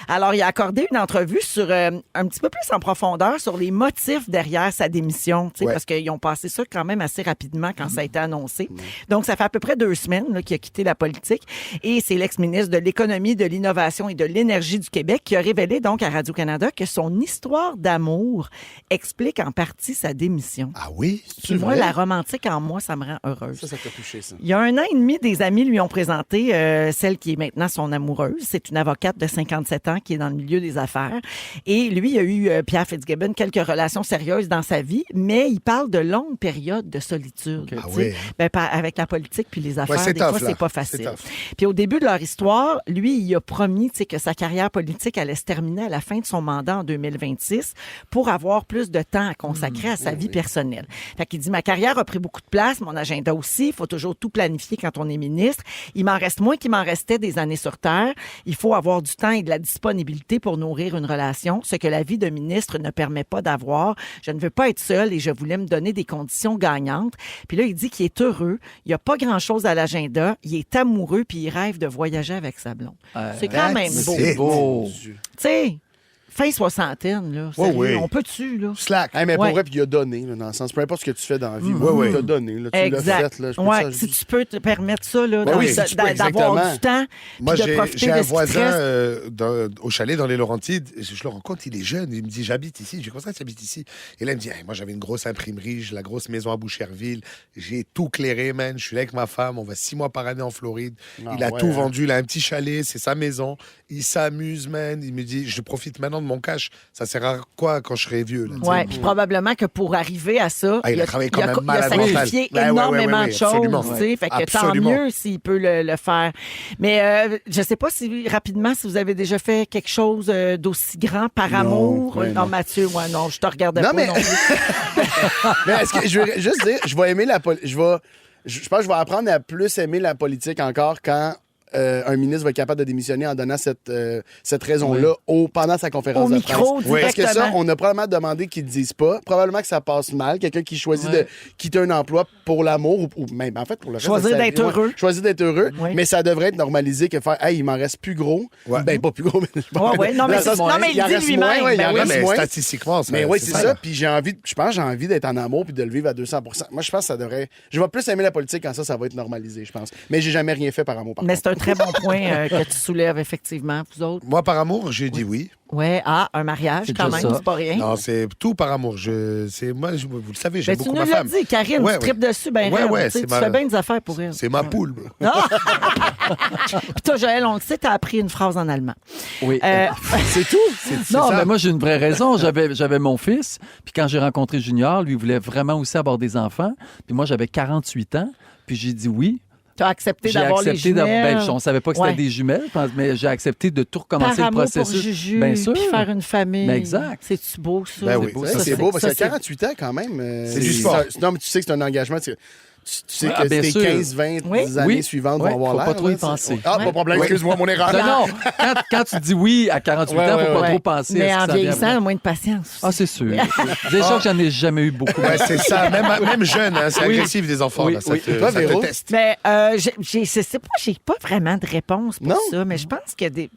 Alors, il a accordé une entrevue sur un petit peu plus en profondeur sur les motifs derrière sa démission, tu sais, Ouais. parce qu'ils ont passé ça quand même assez rapidement quand ça a été annoncé. Donc, ça fait à peu près 2 semaines là, qu'il a quitté la politique. Et c'est l'ex-ministre de l'Économie, de l'Innovation et de l'Énergie du Québec qui a révélé donc à Radio-Canada que son histoire d'amour explique en partie sa démission. Ah oui? Puis moi, la romantique en moi, ça me rend heureuse. Ça t'a touché, ça. Il y a 1 an et demi, des amis lui ont présenté celle qui est maintenant son amoureuse. C'est une avocate de 57 ans qui est dans le milieu des affaires. Et lui, il a eu, Pierre Fitzgibbon, quelques relations sérieuses dans sa vie, mais il parle de longues périodes de solitude. Ok. Ah tu sais. oui, hein? Avec la politique puis les affaires, c'est des tough, fois, là. c'est pas C'est facile. tough. Puis au début de leur histoire, lui, il a promis tu sais, que sa carrière politique allait se terminer à la fin de son mandat en 2026 pour avoir plus de temps à consacrer à sa vie personnelle. Fait qu'il dit, ma carrière a pris beaucoup de place, mon agenda aussi, il faut toujours tout planifier quand on est ministre. Il m'en reste moins qu'il m'en restait des années sur Terre. Il faut avoir du temps et de la disponibilité pour nourrir une relation, ce que la vie de ministre ne permet pas d'avoir. Je ne veux pas être seule et je voulais me donner des conditions gagnantes. Puis là, il dit qu'il est heureux, il n'y a pas grand-chose à l'agenda, il est amoureux puis il rêve de voyager avec sa blonde. C'est quand même beau. C'est beau. Tu sais, fin soixantaine, là. Ouais, sérieux, oui. on peut-tu, là? Slack. Hey, mais pour Ouais. vrai, puis il a donné, là, dans le sens, peu importe ce que tu fais dans la vie, Ouais, il t'a ouais. donné. Là, tu l'as Exact. fait. Là, je peux Ouais, ça- si tu peux te permettre ça, là, Ben oui, de- si tu peux, d'avoir exactement. du temps, Moi, puis de j'ai profiter un de ce qui te voisin reste. au chalet dans les Laurentides. Et je le rencontre, il est jeune. Il me dit, j'habite ici. Je dis, comment ça, tu habites ici? Et là, il me dit, hey, moi, j'avais une grosse imprimerie, j'ai la grosse maison à Boucherville. J'ai tout clairé, man. Je suis là avec ma femme. On va 6 mois par année en Floride. Ah, il a ouais, tout hein. vendu. Il a un petit chalet. C'est sa maison. Il s'amuse, man. Il me dit, je profite maintenant de mon cash. Ça sert à quoi quand je serai vieux? Là, tu sais? Ouais, puis probablement que pour arriver à ça, Ah, il a travaillé quand même il a malade sacrifié mental. Ouais, ouais, énormément ouais, de absolument. choses, tu sais, fait que Absolument. tant mieux s'il peut le faire. Mais je sais pas si rapidement si vous avez déjà fait quelque chose d'aussi grand par amour. ouais, non, non. Mathieu, ouais, non, je te regardais Non, pas mais- non plus. Mais est-ce que je veux juste dire, je vais aimer la politique. Je pense que je vais apprendre à plus aimer la politique encore quand un ministre va être capable de démissionner en donnant cette raison-là pendant sa conférence Au de micro, presse. Parce que ça, directement. on a probablement demandé qu'ils ne disent pas. Probablement que ça passe mal. Quelqu'un qui choisit de quitter un emploi pour l'amour ou même, en fait, pour le reste Choisir de sa d'être vie. Ouais. heureux. Choisir d'être heureux. Oui. Mais ça devrait être normalisé que faire, hey, il m'en reste plus gros. Ouais. Ben, pas plus gros, mais Non, mais, ça, non, mais il en dit reste lui-même. moins, ouais, il Ben en oui. reste mais moins. statistiquement, Mais oui, c'est ça. là. Puis je pense que j'ai envie d'être en amour puis de le vivre à 200 %. Moi, je pense que ça devrait. Je vais plus aimer la politique quand ça va être normalisé, je pense. Mais j'ai jamais rien fait par amour. Par Mais contre. c'est un très bon point que tu soulèves, effectivement, vous autres. Moi, par amour, j'ai dit oui. Ouais, un mariage, C'est quand déjà même, ça. c'est pas rien. Non, c'est tout par amour. Vous le savez, j'aime Ben, tu beaucoup nous ma l'as femme. dit, Karine, Ouais, tu tripes dessus, ben Ouais, raide, ouais, tu sais, c'est tu ma- fais bien des affaires pour elle. C'est ma poule. Ah! Puis toi, Joël, on le sait, t'as appris une phrase en allemand. Oui. C'est tout. C'est Non, ça. mais moi, j'ai une vraie raison. J'avais mon fils, puis quand j'ai rencontré Junior, lui, il voulait vraiment aussi avoir des enfants. Puis moi, j'avais 48 ans, puis j'ai dit oui. T'as accepté J'ai d'avoir les accepté d'avoir. jumelles. On savait pas que c'était Ouais. des jumelles, mais j'ai accepté de tout recommencer Par le amour processus. pour Juju, Bien sûr. puis faire une famille. Ben, exact. C'est-tu beau, ça? Ben oui, Ça, c'est beau parce qu'à 48 ans, quand même. C'est du sport. Non, mais tu sais que c'est un engagement. Tu sais Ah, que bien tes sûr. 15, 20 Oui. années Oui. suivantes Ouais, vont avoir faut l'air. pas trop y là, penser. Ah, pas de problème, excuse-moi, mon erreur. Non, quand tu dis oui à 48 ans, faut pas trop penser Mais à ce en que ça vient vieillissant, après. moins de patience. Ah, c'est sûr. Déjà que j'en ai jamais eu beaucoup. Ouais, c'est ça. Même jeune, hein, c'est Oui. agressif des enfants. Oui, là, ça oui. te, Toi, ça te Véro? teste. Mais j'ai pas vraiment de réponse pour Non? ça, mais je pense que des.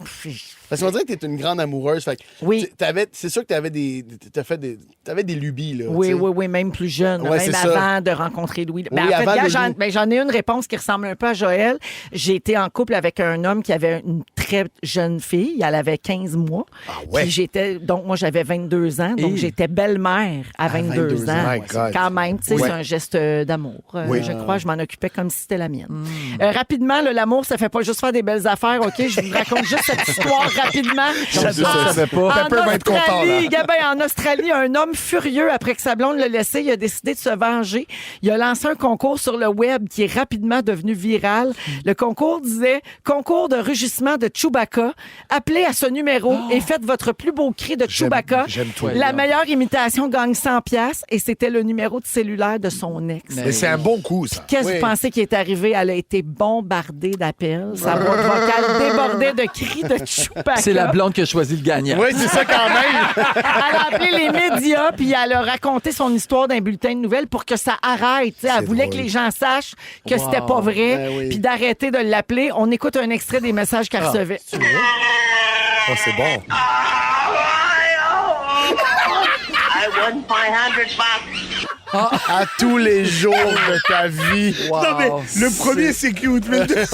Parce qu'on dirait que t'es une grande amoureuse. Fait que Oui. c'est sûr que t'avais des lubies, là. Oui, tu sais. oui, même plus jeune, Ouais, même c'est ça. avant de rencontrer Louis. Oui, en fait, avant gars, le j'en ai une réponse qui ressemble un peu à Joël. J'ai été en couple avec un homme qui avait une très jeune fille. Elle avait 15 mois. ouais? Puis donc, moi, j'avais 22 ans. Donc, Et- j'étais belle-mère à 22 ans. My God. Quand même, tu sais, Oui. c'est un geste d'amour. Oui. Je crois, je m'en occupais comme si c'était la mienne. Rapidement, l'amour, ça fait pas juste faire des belles affaires, OK? Je vous raconte juste cette histoire rapidement. Je savais pas. En Pepper va être content, là. En Australie, un homme furieux, après que sa blonde l'a laissé, il a décidé de se venger. Il a lancé un concours sur le web qui est rapidement devenu viral. Le concours disait « Concours de rugissement de Chewbacca. Appelez à ce numéro et faites votre plus beau cri de Chewbacca. j'aime tout. La meilleure imitation gagne 100 $ et c'était le numéro de cellulaire de son ex. Mais c'est un bon coup, ça. Qu'est-ce que Oui. vous pensez qui est arrivé? Elle a été bombardée d'appels. Sa boîte vocale débordait de cris de Chewbacca. C'est la blonde qui a choisi le gagnant. Oui, c'est ça quand même. Elle a appelé les médias puis elle a raconté son histoire d'un bulletin de nouvelles pour que ça arrête. Tu sais, elle voulait drôle. que les gens sachent que c'était pas vrai Ben oui. puis d'arrêter de l'appeler. On écoute un extrait des messages qu'elle recevait. Oh, c'est bon. À tous les jours de ta vie. Wow. Non, mais le premier, c'est cute. Mais le deuxième,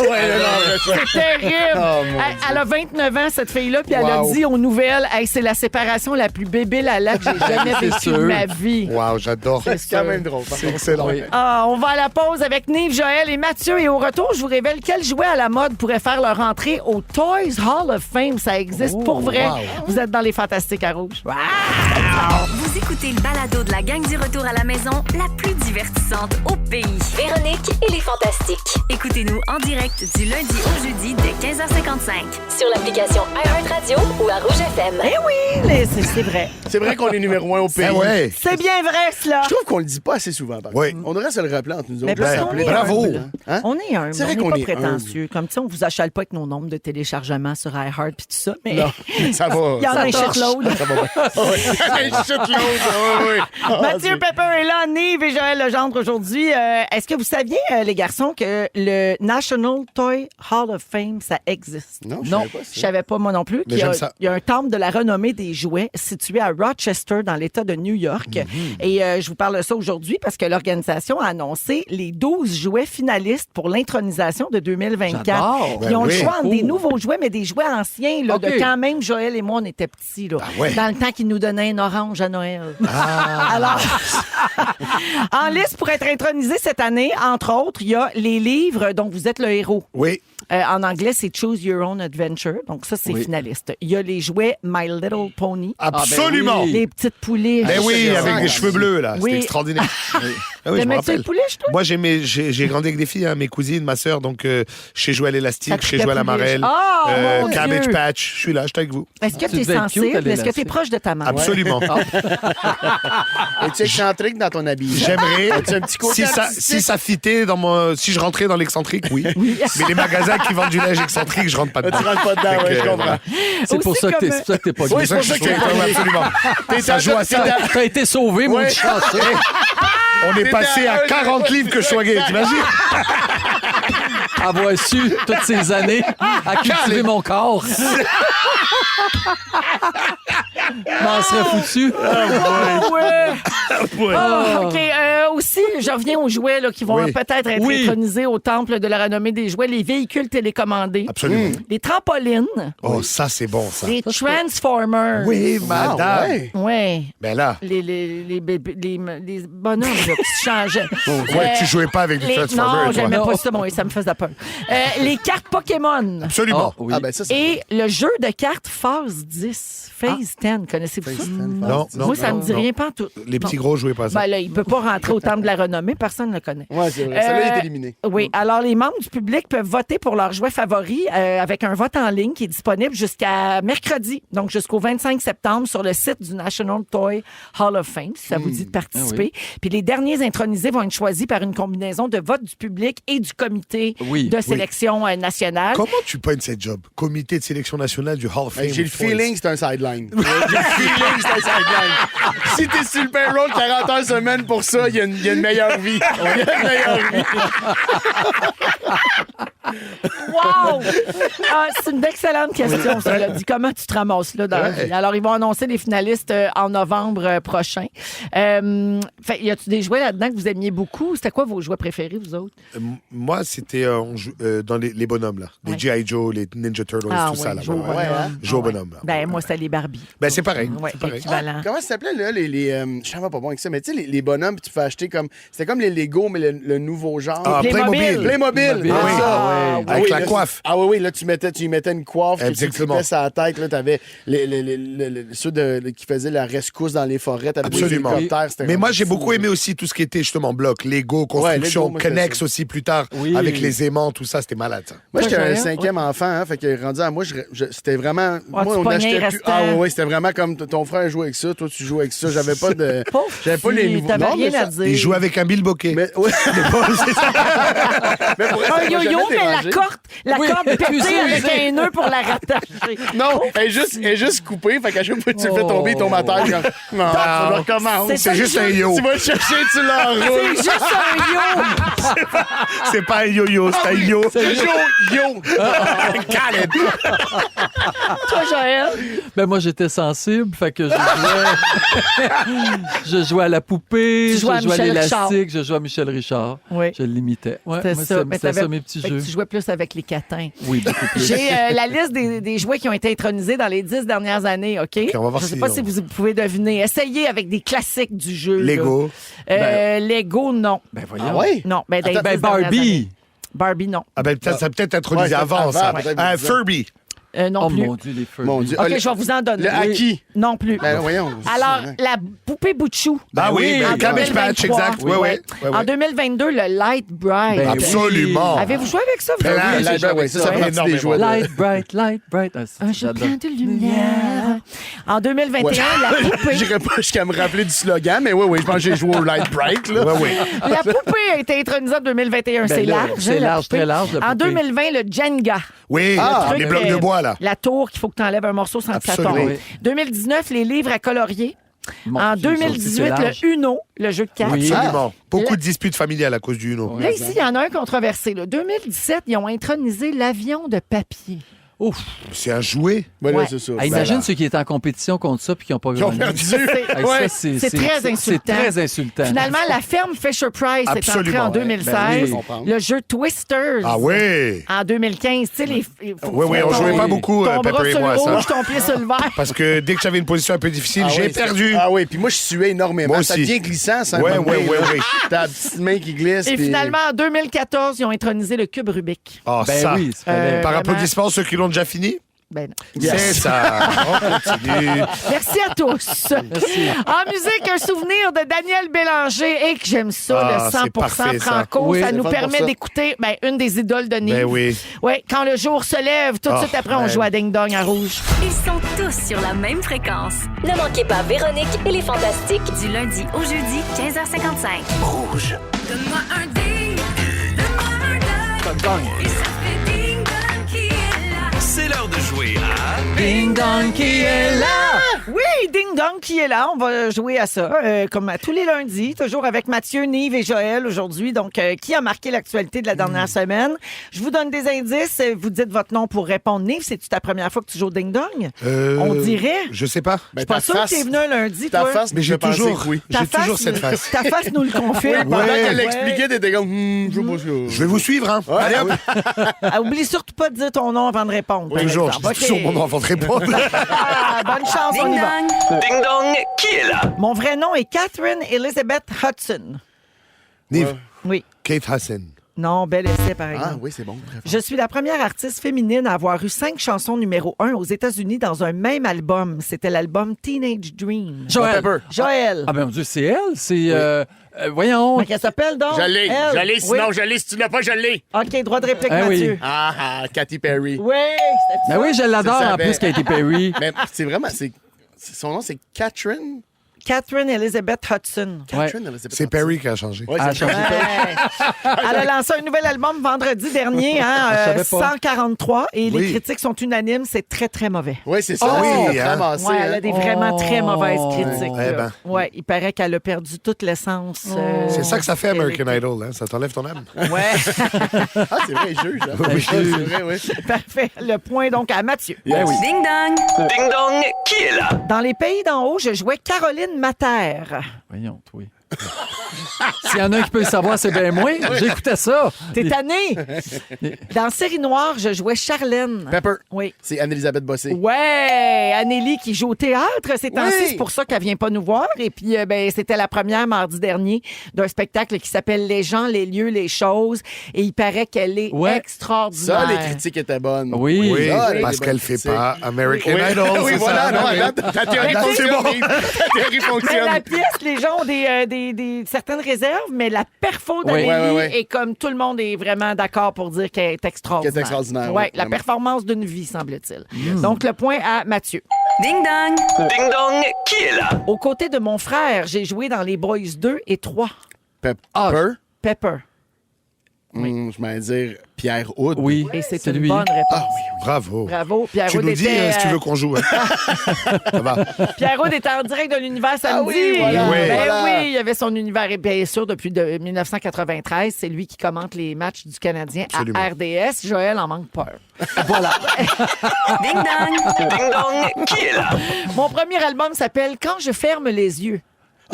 C'est terrible. Oh, mon Elle a 29 ans, cette fille-là, puis elle a Wow. dit aux nouvelles, hey, c'est la séparation la plus bébile à la que j'ai jamais C'est vécue de sûr. ma vie. Wow, j'adore. C'est quand même drôle. C'est excellent. Oui. Ah, on va à la pause avec Nive, Joël et Mathieu. Et au retour, je vous révèle quels jouets à la mode pourraient faire leur entrée au Toys Hall of Fame. Ça existe pour vrai. wow. Vous êtes dans les Fantastiques à Rouge. Vous écoutez le balado de la gang du retour à la maison, la plus divertissante au pays. Véronique et les Fantastiques. Écoutez-nous en direct du lundi au jeudi dès 15h55. Sur l'application iHeartRadio ou à Rouge FM. Eh oui, c'est vrai. C'est vrai qu'on est numéro 1 au pays. Ah ouais. C'est bien vrai, cela. Je trouve qu'on le dit pas assez souvent. par Oui. exemple. On devrait se le rappeler entre nous autres. Mais parce Ben, qu'on est bravo. humble. Hein? On est humble. C'est vrai On qu'on n'est est pas prétentieux. Comme ça, on vous achale pas avec nos nombres de téléchargements sur iHeart puis tout ça. Mais Non, ça va. il y en a un shitload. Ça va bien. Un shitload, oui. Mathieu Pepper est là, Nive et Joël Legendre aujourd'hui. Est-ce que vous saviez, les garçons, que le National Toy Hall of Fame, ça existe? Non, je Non. savais pas ça. Je savais pas, moi non plus. Mais qu'il y a- j'aime ça. Il y a un temple de la renommée des jouets situé à Rochester, dans l'État de New York. Et je vous parle de ça aujourd'hui parce que l'organisation a annoncé les 12 jouets finalistes pour l'intronisation de 2024. J'adore. Ils ont Ben le oui. choix entre des Cool. nouveaux jouets, mais des jouets anciens, là, OK. de quand même Joël et moi, on était petits. Là, ouais. dans le temps qu'ils nous donnaient un orange à Noël. Alors, en liste pour être intronisé cette année, entre autres, il y a les livres dont vous êtes le héros. Oui. En anglais, c'est Choose Your Own Adventure. Donc, ça, c'est Oui. finaliste. Il y a les jouets My Little Pony. Absolument. oui. Les petites poulies. Ben oui, c'est avec ça. les cheveux bleus, là. Oui. C'est extraordinaire. Ah oui, je me T'aimais-tu les rappelle. pouliches, toi? Moi, j'ai grandi avec des filles, hein, mes cousines, ma sœur, donc chez Joué à Ça l'élastique, te chez fait Joué à la pouliche. marelle, Ah, mon Cabbage Dieu. Patch. Je suis là, je suis avec vous. Est-ce que Tu tu es devais être cute à sensible? Est-ce que tu es l'élastique. proche de ta maman? Absolument. Es-tu excentrique dans ton habillage? J'aimerais, As-tu un petit côté si ça fitait si je rentrais dans l'excentrique, oui. Mais les magasins qui vendent du linge excentrique, je rentre pas Tu dedans. rentres pas dedans, Fait ouais, que, je comprends. C'est pour Aussi ça que comme- t'es pas Oui, gay. c'est pour ça que t'es pas gay. Absolument. T'es Ça joue à ça. T'as été sauvé, mon Ouais. petit chanceux. On est passé à 40 livres que je sois gay, t'imagines? Avoir su toutes ces années à cultiver mon corps. M'en serais foutu. Ouais. Ah, OK. Aussi, je reviens aux jouets là, qui vont Oui. peut-être être Oui. intronisés au temple de la renommée des jouets, les véhicules télécommandés, Absolument. les trampolines, Oh, ça, c'est bon, ça. les Transformers. Oui, madame. Ah, ouais. Ouais. Ben là, Les bonhommes là, qui changeaient. ouais, tu jouais pas avec des Transformers, Non, toi. j'aimais pas ça, bon, ça me faisait peur. Les cartes Pokémon. Absolument. Oh, oui. Ah, ben ça, c'est. Et le jeu de cartes Phase 10, Phase 10, connaissez-vous ça? Non, non, Moi, ça non, me dit non. rien pas en tout. Les petits gros jouaient pas à ça. Ben là, il peut pas rentrer au temple de la renommée, personne ne le connaît. Ouais, c'est vrai. Celle-là est éliminée. Oui, alors les membres du public peuvent voter pour leur jouet favori avec un vote en ligne qui est disponible jusqu'à mercredi, donc jusqu'au 25 septembre sur le site du National Toy Hall of Fame, si ça vous dit de participer. Puis les derniers intronisés vont être choisis par une combinaison de votes du public et du comité Oui, de oui. sélection nationale. Comment tu pognes cette job? Comité de sélection nationale du Hall of Fame. Hey, j'ai le of Toys. feeling que c'est un sideline. J'ai le feeling que c'est un sideline. Si t'es sur le payroll 40 heures semaine pour ça, il y a une meilleure vie. Il y a une meilleure vie. Wow! Ah, c'est une excellente question, ça. Là. Dis comment tu te ramasses là dans la vie. Alors, ils vont annoncer les finalistes en novembre prochain. Y a-tu des jouets là-dedans que vous aimiez beaucoup? C'était quoi vos jouets préférés, vous autres? Moi, c'était dans les bonhommes, là. Les Ouais. G.I. Joe, les Ninja Turtles, Ah, tout ouais, ça, là. jouer aux Ouais, bonhommes. ouais. Jouer aux bonhommes, là. Ben, moi, c'était les Barbie. Ben, c'est pareil. Ouais, C'est pareil. équivalent. Comment ça s'appelait, là? Je suis vraiment pas bon avec ça, mais tu sais, les bonhommes, puis tu fais acheter comme. C'était comme les Lego, mais le nouveau genre. Ah, Playmobil. Playmobil! Playmobil. Ah, ça. Ah, ouais. Avec oui, la là, coiffe. Ah oui, là, tu y mettais une coiffe, que tu Exactement. flippais sur la tête, là, t'avais ceux qui faisaient la rescousse dans les forêts, t'avais des Absolument. hélicoptères, c'était Mais moi, vraiment j'ai fou, beaucoup là. aimé aussi tout ce qui était justement bloc, Lego, construction, Lego, moi, c'était Connex ça. aussi plus tard, Oui. avec les aimants, tout ça, c'était malade, ça. Moi, j'étais Toi, un Joël? 5e enfant, hein, fait que rendu à moi, c'était vraiment. Moi, tu on pognais achetait les plus. restants. Ah oui, c'était vraiment comme ton frère jouait avec ça, toi, tu jouais avec ça. J'avais pas de. Pauvre J'avais pas les petit, nouveaux. t'avais Non, rien mais à ça- dire. Il jouait avec un bilboquet. Mais, ouais. C'est ça. Mais pour vrai, Un ça m'a yo-yo, jamais mais dérangé. la Oui, corde pétée usé, avec usé. un nœud pour la rattacher. Non, elle est juste coupée, fait qu'à chaque fois que tu le fais tomber, il tombe à terre. Comme, non, ça recommence. C'est C'est juste un yo. Tu vas le chercher, tu C'est l'enroules. juste un yo! C'est pas un yo-yo, c'est un yo. Yo! Khaled. Toi, Joël? Ben moi, j'étais sensible, fait que je jouais à la poupée, Tu je jouais à jouais à Michel Richard. l'élastique, je jouais à Michel Richard. Oui. Je l'imitais. Ouais, C'était moi, ça. Mais c'était t'avais- ça mes petits fait que jeux. tu jouais plus avec les catins. Oui, beaucoup plus. J'ai la liste des jouets qui ont été intronisés dans les 10 dernières années, OK? on va voir Je ne sais si pas on- si vous pouvez deviner. Essayez avec des classiques du jeu. là. Lego. Lego, non. Ben voyons. Ah ouais? Non, ben, dans les Attends, 10 dernières années. Barbie. Barbie, non. Ah ben peut-être ça a peut-être introduit Ouais, avant, ça. avant, peut-être, vous Furby. Non Oh plus. mon Dieu, les feux. Mon Dieu. OK, Ah, je vais vous en donner. le Haki. Non plus. Ben, voyons. Alors, la poupée Bouchou. Ah oui, en ben, Cabbage Patch, 2023. exact. Oui, oui. En 2022, le Light Bright. Ben, Absolument. Avez-vous joué avec ça, vous? Ben, autres? là, Ben, ouais, ça fait partie des énormément. jouets. Light, bright. Ah, ça, Un jeu j'adore. plein de lumière. En 2021, la poupée. J'irais pas jusqu'à me rappeler du slogan, mais oui, je pense que j'ai joué au Light Bright. Là. Oui, oui. La poupée a été intronisée en 2021. Ben c'est là, large. c'est hein, la large, poupée. très large, la En poupée. 2020, le Jenga. Oui, Ah, les blocs de bois, là. La tour qu'il faut que tu enlèves un morceau sans que ça Absolument. tombe. Oui. 2019, les livres à colorier. Mon En Dieu, ça aussi, 2018, c'est large. le Uno, le jeu de cartes. Oui. Absolument. Beaucoup La- de disputes familiales à cause du Uno. Là, ici, il y en a un controversé. Là. 2017, ils ont intronisé l'avion de papier. Ouf. C'est un jouet. Ouais, là, Ouais. c'est ça. Ah, imagine ceux qui étaient en compétition contre ça puis qui n'ont pas Ils ont gagné. perdu. Hey, Ouais. ça, C'est très insultant. C'est très insultant. Finalement, la ferme Fisher-Price est entrée Absolument, en ouais. 2016. Ben oui. Comprendre. Le jeu Twisters. Ah oui. En 2015, tu sais, les. Oui, oui, on ton- jouait pas beaucoup, Ton bras Pepper et sur moi, le ça. rouge, ton pied sur le vert. Parce que dès que j'avais une position un peu difficile, Ah j'ai ouais, perdu. c'est- Ah oui, puis moi, je suais énormément. Moi Ça aussi. devient glissant, ça. Ouais, ouais, ouais, ouais. T'as la petite main qui glisse. Et puis- finalement, en 2014, ils ont intronisé le cube Rubik. Ah, Ben ça. oui, c'est fallait. Par vraiment. applaudissement, ceux qui l'ont déjà fini. Ben non. C'est ça. On continue. Merci à tous. En musique, un souvenir de Daniel Bélanger. Et que j'aime ça, Ah, le c'est 100% parfait, ça. franco. Oui. Ça C'est nous fun pour permet ça. d'écouter une des idoles de Nive. Ben oui. Ouais, quand le jour se lève, tout de suite après, on joue à Ding Dong à rouge. Ils sont tous sur la même fréquence. Ne manquez pas Véronique et les Fantastiques. Du lundi au jeudi, 15h55. Rouge. Donne-moi un ding, donne-moi un ding. Et ça fait ding dong qui est là. C'est l'heure de jouer à... Ding Dong qui est là! Oui, Ding Dong qui est là. On va jouer à ça, comme à tous les lundis, toujours avec Mathieu, Nive et Joël aujourd'hui. Donc, qui a marqué l'actualité de la dernière semaine? Je vous donne des indices. Vous dites votre nom pour répondre. Nive, c'est-tu ta première fois que tu joues au Ding Dong? On dirait. Je sais pas. Ben, Pas sûr que t'es venu un lundi, Ta toi. face, Mais j'ai je pensais toujours, que oui. Ta j'ai toujours face, cette face. Ta face nous le confirme. Pendant Ouais. qu'elle l'expliquait, t'étais comme... je sais pas ce que- Je vais vous suivre, hein. Ouais, Allez, hop. Ah, oublie surtout pas de dire ton nom avant de répondre. par Toujours. Je exemple. dis toujours OK. mon nom avant de répondre. Ah, bonne chance, on Ding y va. dong. Ding dong, qui est là? Mon vrai nom est Catherine Elizabeth Hudson. Nive, Oui. Kate Hudson. Non, bel essai, par exemple. Ah oui, c'est bon. Très fort. Je suis la première artiste féminine à avoir eu 5 chansons numéro 1 aux États-Unis dans un même album. C'était l'album Teenage Dream. Joël. Pepper. Joël. Ah ben mon Dieu, c'est elle. C'est... voyons. Comment elle s'appelle donc? Elle. Oui. je l'ai, si tu l'as pas, je l'ai. OK, droit de réplique, Eh oui. Mathieu. Ah, Katy Perry. Oui, c'était Ben oui, je l'adore C'est ça, en ben- plus, Katy Perry. Mais c'est vraiment, son nom, c'est Catherine. Catherine Elizabeth Hudson. Catherine Elizabeth C'est Hudson. Perry qui a changé. Ouais, Ah, c'est je- Ouais. Elle a lancé un nouvel album vendredi dernier, Je savais pas. 143, et les Oui. critiques sont unanimes. C'est très, très mauvais. Oui, c'est ça. Ah oui, c'est hein. ramassé, Ouais, elle a hein. des vraiment très mauvaises critiques. Eh là. ben. Ouais, il paraît qu'elle a perdu toute l'essence. C'est ça que ça fait, qu'elle American était. Idol. Hein? Ça t'enlève ton âme. Ouais, Ah, c'est vrai, il juge. Là. Oui. C'est vrai, oui. parfait. Le point donc à Mathieu. Yes. Ding dong. Ding dong, qui est là? Dans les pays d'en haut, je jouais Caroline Mater. Voyons, oui. S'il y en a un qui peut le savoir, c'est bien moi. J'écoutais ça. T'es tanné? Dans Série Noire, je jouais Charlène. Pepper. Oui. C'est Anne-Elisabeth Bossé. Ouais, Anélie qui joue au théâtre ces temps-ci, Oui. c'est pour ça qu'elle vient pas nous voir. Et puis, c'était la première mardi dernier d'un spectacle qui s'appelle Les gens, les lieux, les choses. Et il paraît qu'elle est Ouais. extraordinaire. Ça, les critiques étaient bonnes. Oui. Oui, Ah, elle parce est qu'elle bonne fait critique. pas American Oui, Idol. oui, c'est voilà, ça. non, Oui. la théorie Mais tu sais- fonctionne. La théorie Mais fonctionne. la pièce, les gens ont des certaines réserves, mais la perfo d'Anélie Ouais. est comme tout le monde est vraiment d'accord pour dire qu'elle est extraordinaire. Qu'elle est extraordinaire, Ouais, oui, la vraiment. performance d'une vie, semble-t-il. Donc, le point à Mathieu. Ding dong. Ding dong, qui est là? Aux côtés de mon frère, j'ai joué dans les Boys 2 et 3. Pepper. Pepper. Je m'allais dire Pierre Houd. Oui, Et c'est c'est une lui. bonne réponse. Bravo. Bravo. Pierre Tu Houd nous dis était, si tu veux qu'on joue. Hein? Ça va. Pierre Houd était en direct de l'univers samedi. oui, voilà, Oui. Ben voilà. oui, il y avait son univers. Et bien sûr, depuis 1993, c'est lui qui commente les matchs du Canadien Absolument. à RDS. Joël en manque peur. Voilà. Ding dong. Ding dong, qui est là? Mon premier album s'appelle Quand je ferme les yeux.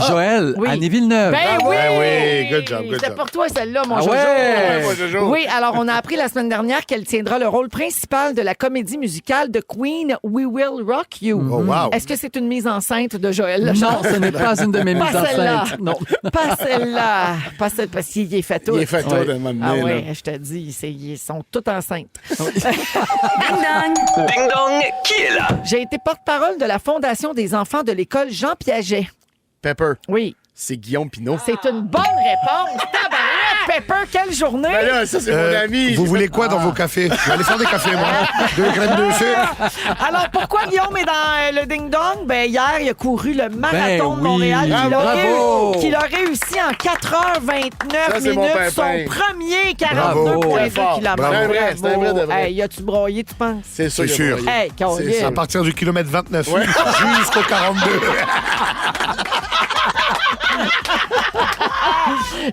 Joël, oui. Annie Villeneuve. Ben oui! oui, good job, good C'est job. pour toi, celle-là, mon Ah Jojo. ouais? Moi, Jojo. Oui, alors on a appris la semaine dernière qu'elle tiendra le rôle principal de la comédie musicale de Queen, We Will Rock You. Oh, wow. Est-ce que c'est une mise en scène de Joël Non, Legendre? ce n'est pas une de mes Pas mises en celle-là. scène. Non. Pas celle-là. Pas celle parce qu'il est fait tout. Il est fait tout Ouais. de même Ah là. oui, je te dis, ils sont toutes enceintes. Ding dong. Ding dong, qui est là? J'ai été porte-parole de la Fondation des enfants de l'école Jean Piaget. Pepper. Oui, C'est Guillaume Pinot. c'est une bonne réponse. Tabarouette, Pepper, quelle journée! Ben là, ça, c'est mon ami. Vous voulez quoi dans vos cafés? Je vais aller faire des cafés, moi. 2 crèmes de sucre. Alors, pourquoi Guillaume est dans le ding-dong? Ben, hier, il a couru le marathon de oui. Montréal Bravo. qu'il a réussi en 4h29 Ça, c'est mon minutes. Son pimpin. premier Bravo. 42,2 Fort. km. Bravo. C'est un vrai, c'est un vrai de vrai. Hey, as-tu broyé, tu penses? C'est sûr. C'est qu'il a sûr. broyé. Hey, Caroline. C'est À partir du kilomètre 29 jusqu'au 42.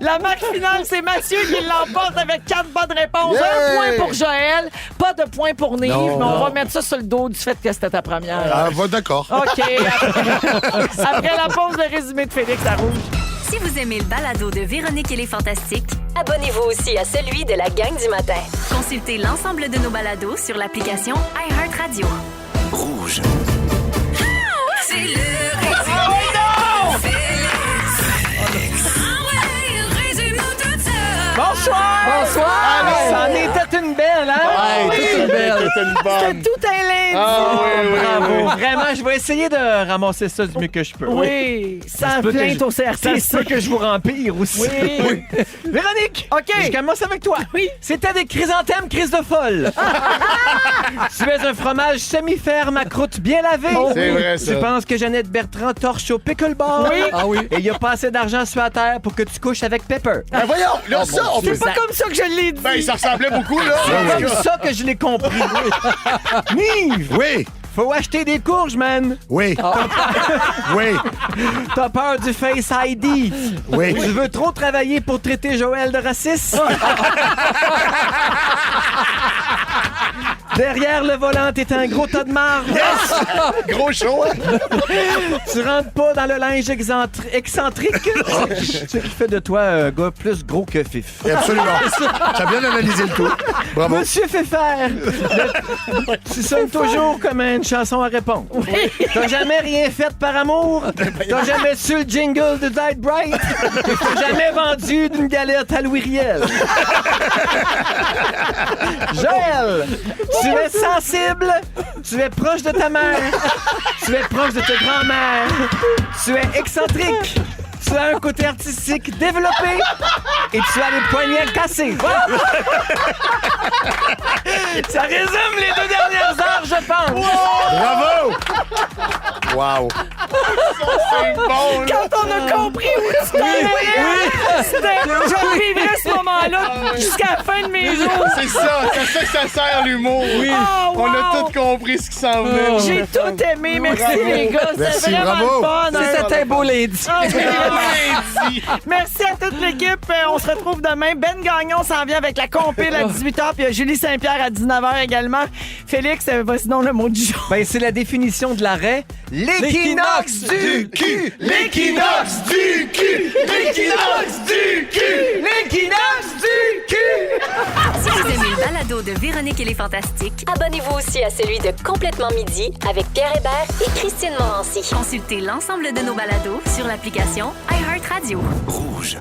La marque finale, c'est Mathieu qui l'emporte avec 4 bonnes réponses. Yeah! 1 point pour Joël, pas de point pour Nive, Non, mais on non. va mettre ça sur le dos du fait que c'était ta première. Ah, va d'accord. OK. Après la pause, le résumé de Félix à Rouge. Si vous aimez le balado de Véronique et les Fantastiques, Abonnez-vous aussi à celui de la gang du matin. consultez l'ensemble de nos balados sur l'application iHeartRadio. Rouge. C'est le résumé. Félix. Ah ouais, résume-nous tout ça. Bonsoir! Bonsoir! Ça en était une belle, hein? Hey, toute une belle. était une bonne. Tout un lundi. Ah oui, oui, Bravo. oui. Vraiment, je vais essayer de ramasser ça du mieux que je peux. Oui, sans peut que plainte je- au Ça CRTC. se peut que je vous rempire aussi. Oui. Véronique, OK. je commence avec toi. Oui. C'était des chrysanthèmes crise de folle. Tu es un fromage semi-ferme à croûte bien lavée. C'est vrai, ça. Tu penses que Jeannette Bertrand torche au pickleball. Oui. Ah oui. Et il n'y a pas assez d'argent sur la terre pour que tu couches avec Pepper. Ben voyons, là, ça, on peut C'est pas comme ça que je l'ai dit. Ben, ça ressemblait beaucoup, là. C'est comme ça que je l'ai compris. Nive, Oui, faut acheter des courges, man. oui. Oui, T'as peur du Face ID. oui. Tu veux trop travailler pour traiter Joël de raciste? Derrière le volant, t'es un gros tas de marde. Gros show, hein? Tu rentres pas dans le linge excentrique. Ce qui fait de toi un gars plus gros que Fif. Absolument. Tu as bien analysé le tout. Bravo. Monsieur fait faire. Tu sonnes toujours comme une chanson à répondre. T'as jamais rien fait par amour. T'as jamais su le jingle de Died Bright. T'as jamais vendu d'une galette à Louis Riel. Joël, tu es sensible. Tu es proche de ta mère. Tu es proche de ta grand-mère. Tu es excentrique. Tu as un côté artistique développé et tu as les poignets cassés. Ça résume les 2 dernières heures, je pense. Bravo. Wow. C'est bon, là. Quand on a compris où tu t'en allais, je vivrai ce moment-là jusqu'à la fin de mes jours. C'est ça que ça sert, l'humour. Oui. Oh, On a wow. tout compris ce qui s'en venait. J'ai tout aimé. Merci, Bravo. les gars. Merci, C'était vraiment bravo. le fun. C'était un beau lundi. Ah, oui. Merci à toute l'équipe. On se retrouve demain. Ben Gagnon s'en vient avec la compile à 18h. Puis il y a Julie Saint-Pierre à 19h également. Félix, vas-y donc le mot du jour. Ben, c'est la définition de l'arrêt. L'équinoxe du cul! L'équinoxe du cul! L'équinoxe du cul! L'équinoxe du cul! Si vous aimez le balado de Véronique et les Fantastiques, Abonnez-vous aussi à celui de Complètement Midi avec Pierre Hébert et Christine Morancy. consultez l'ensemble de nos balados sur l'application iHeartRadio. Rouge.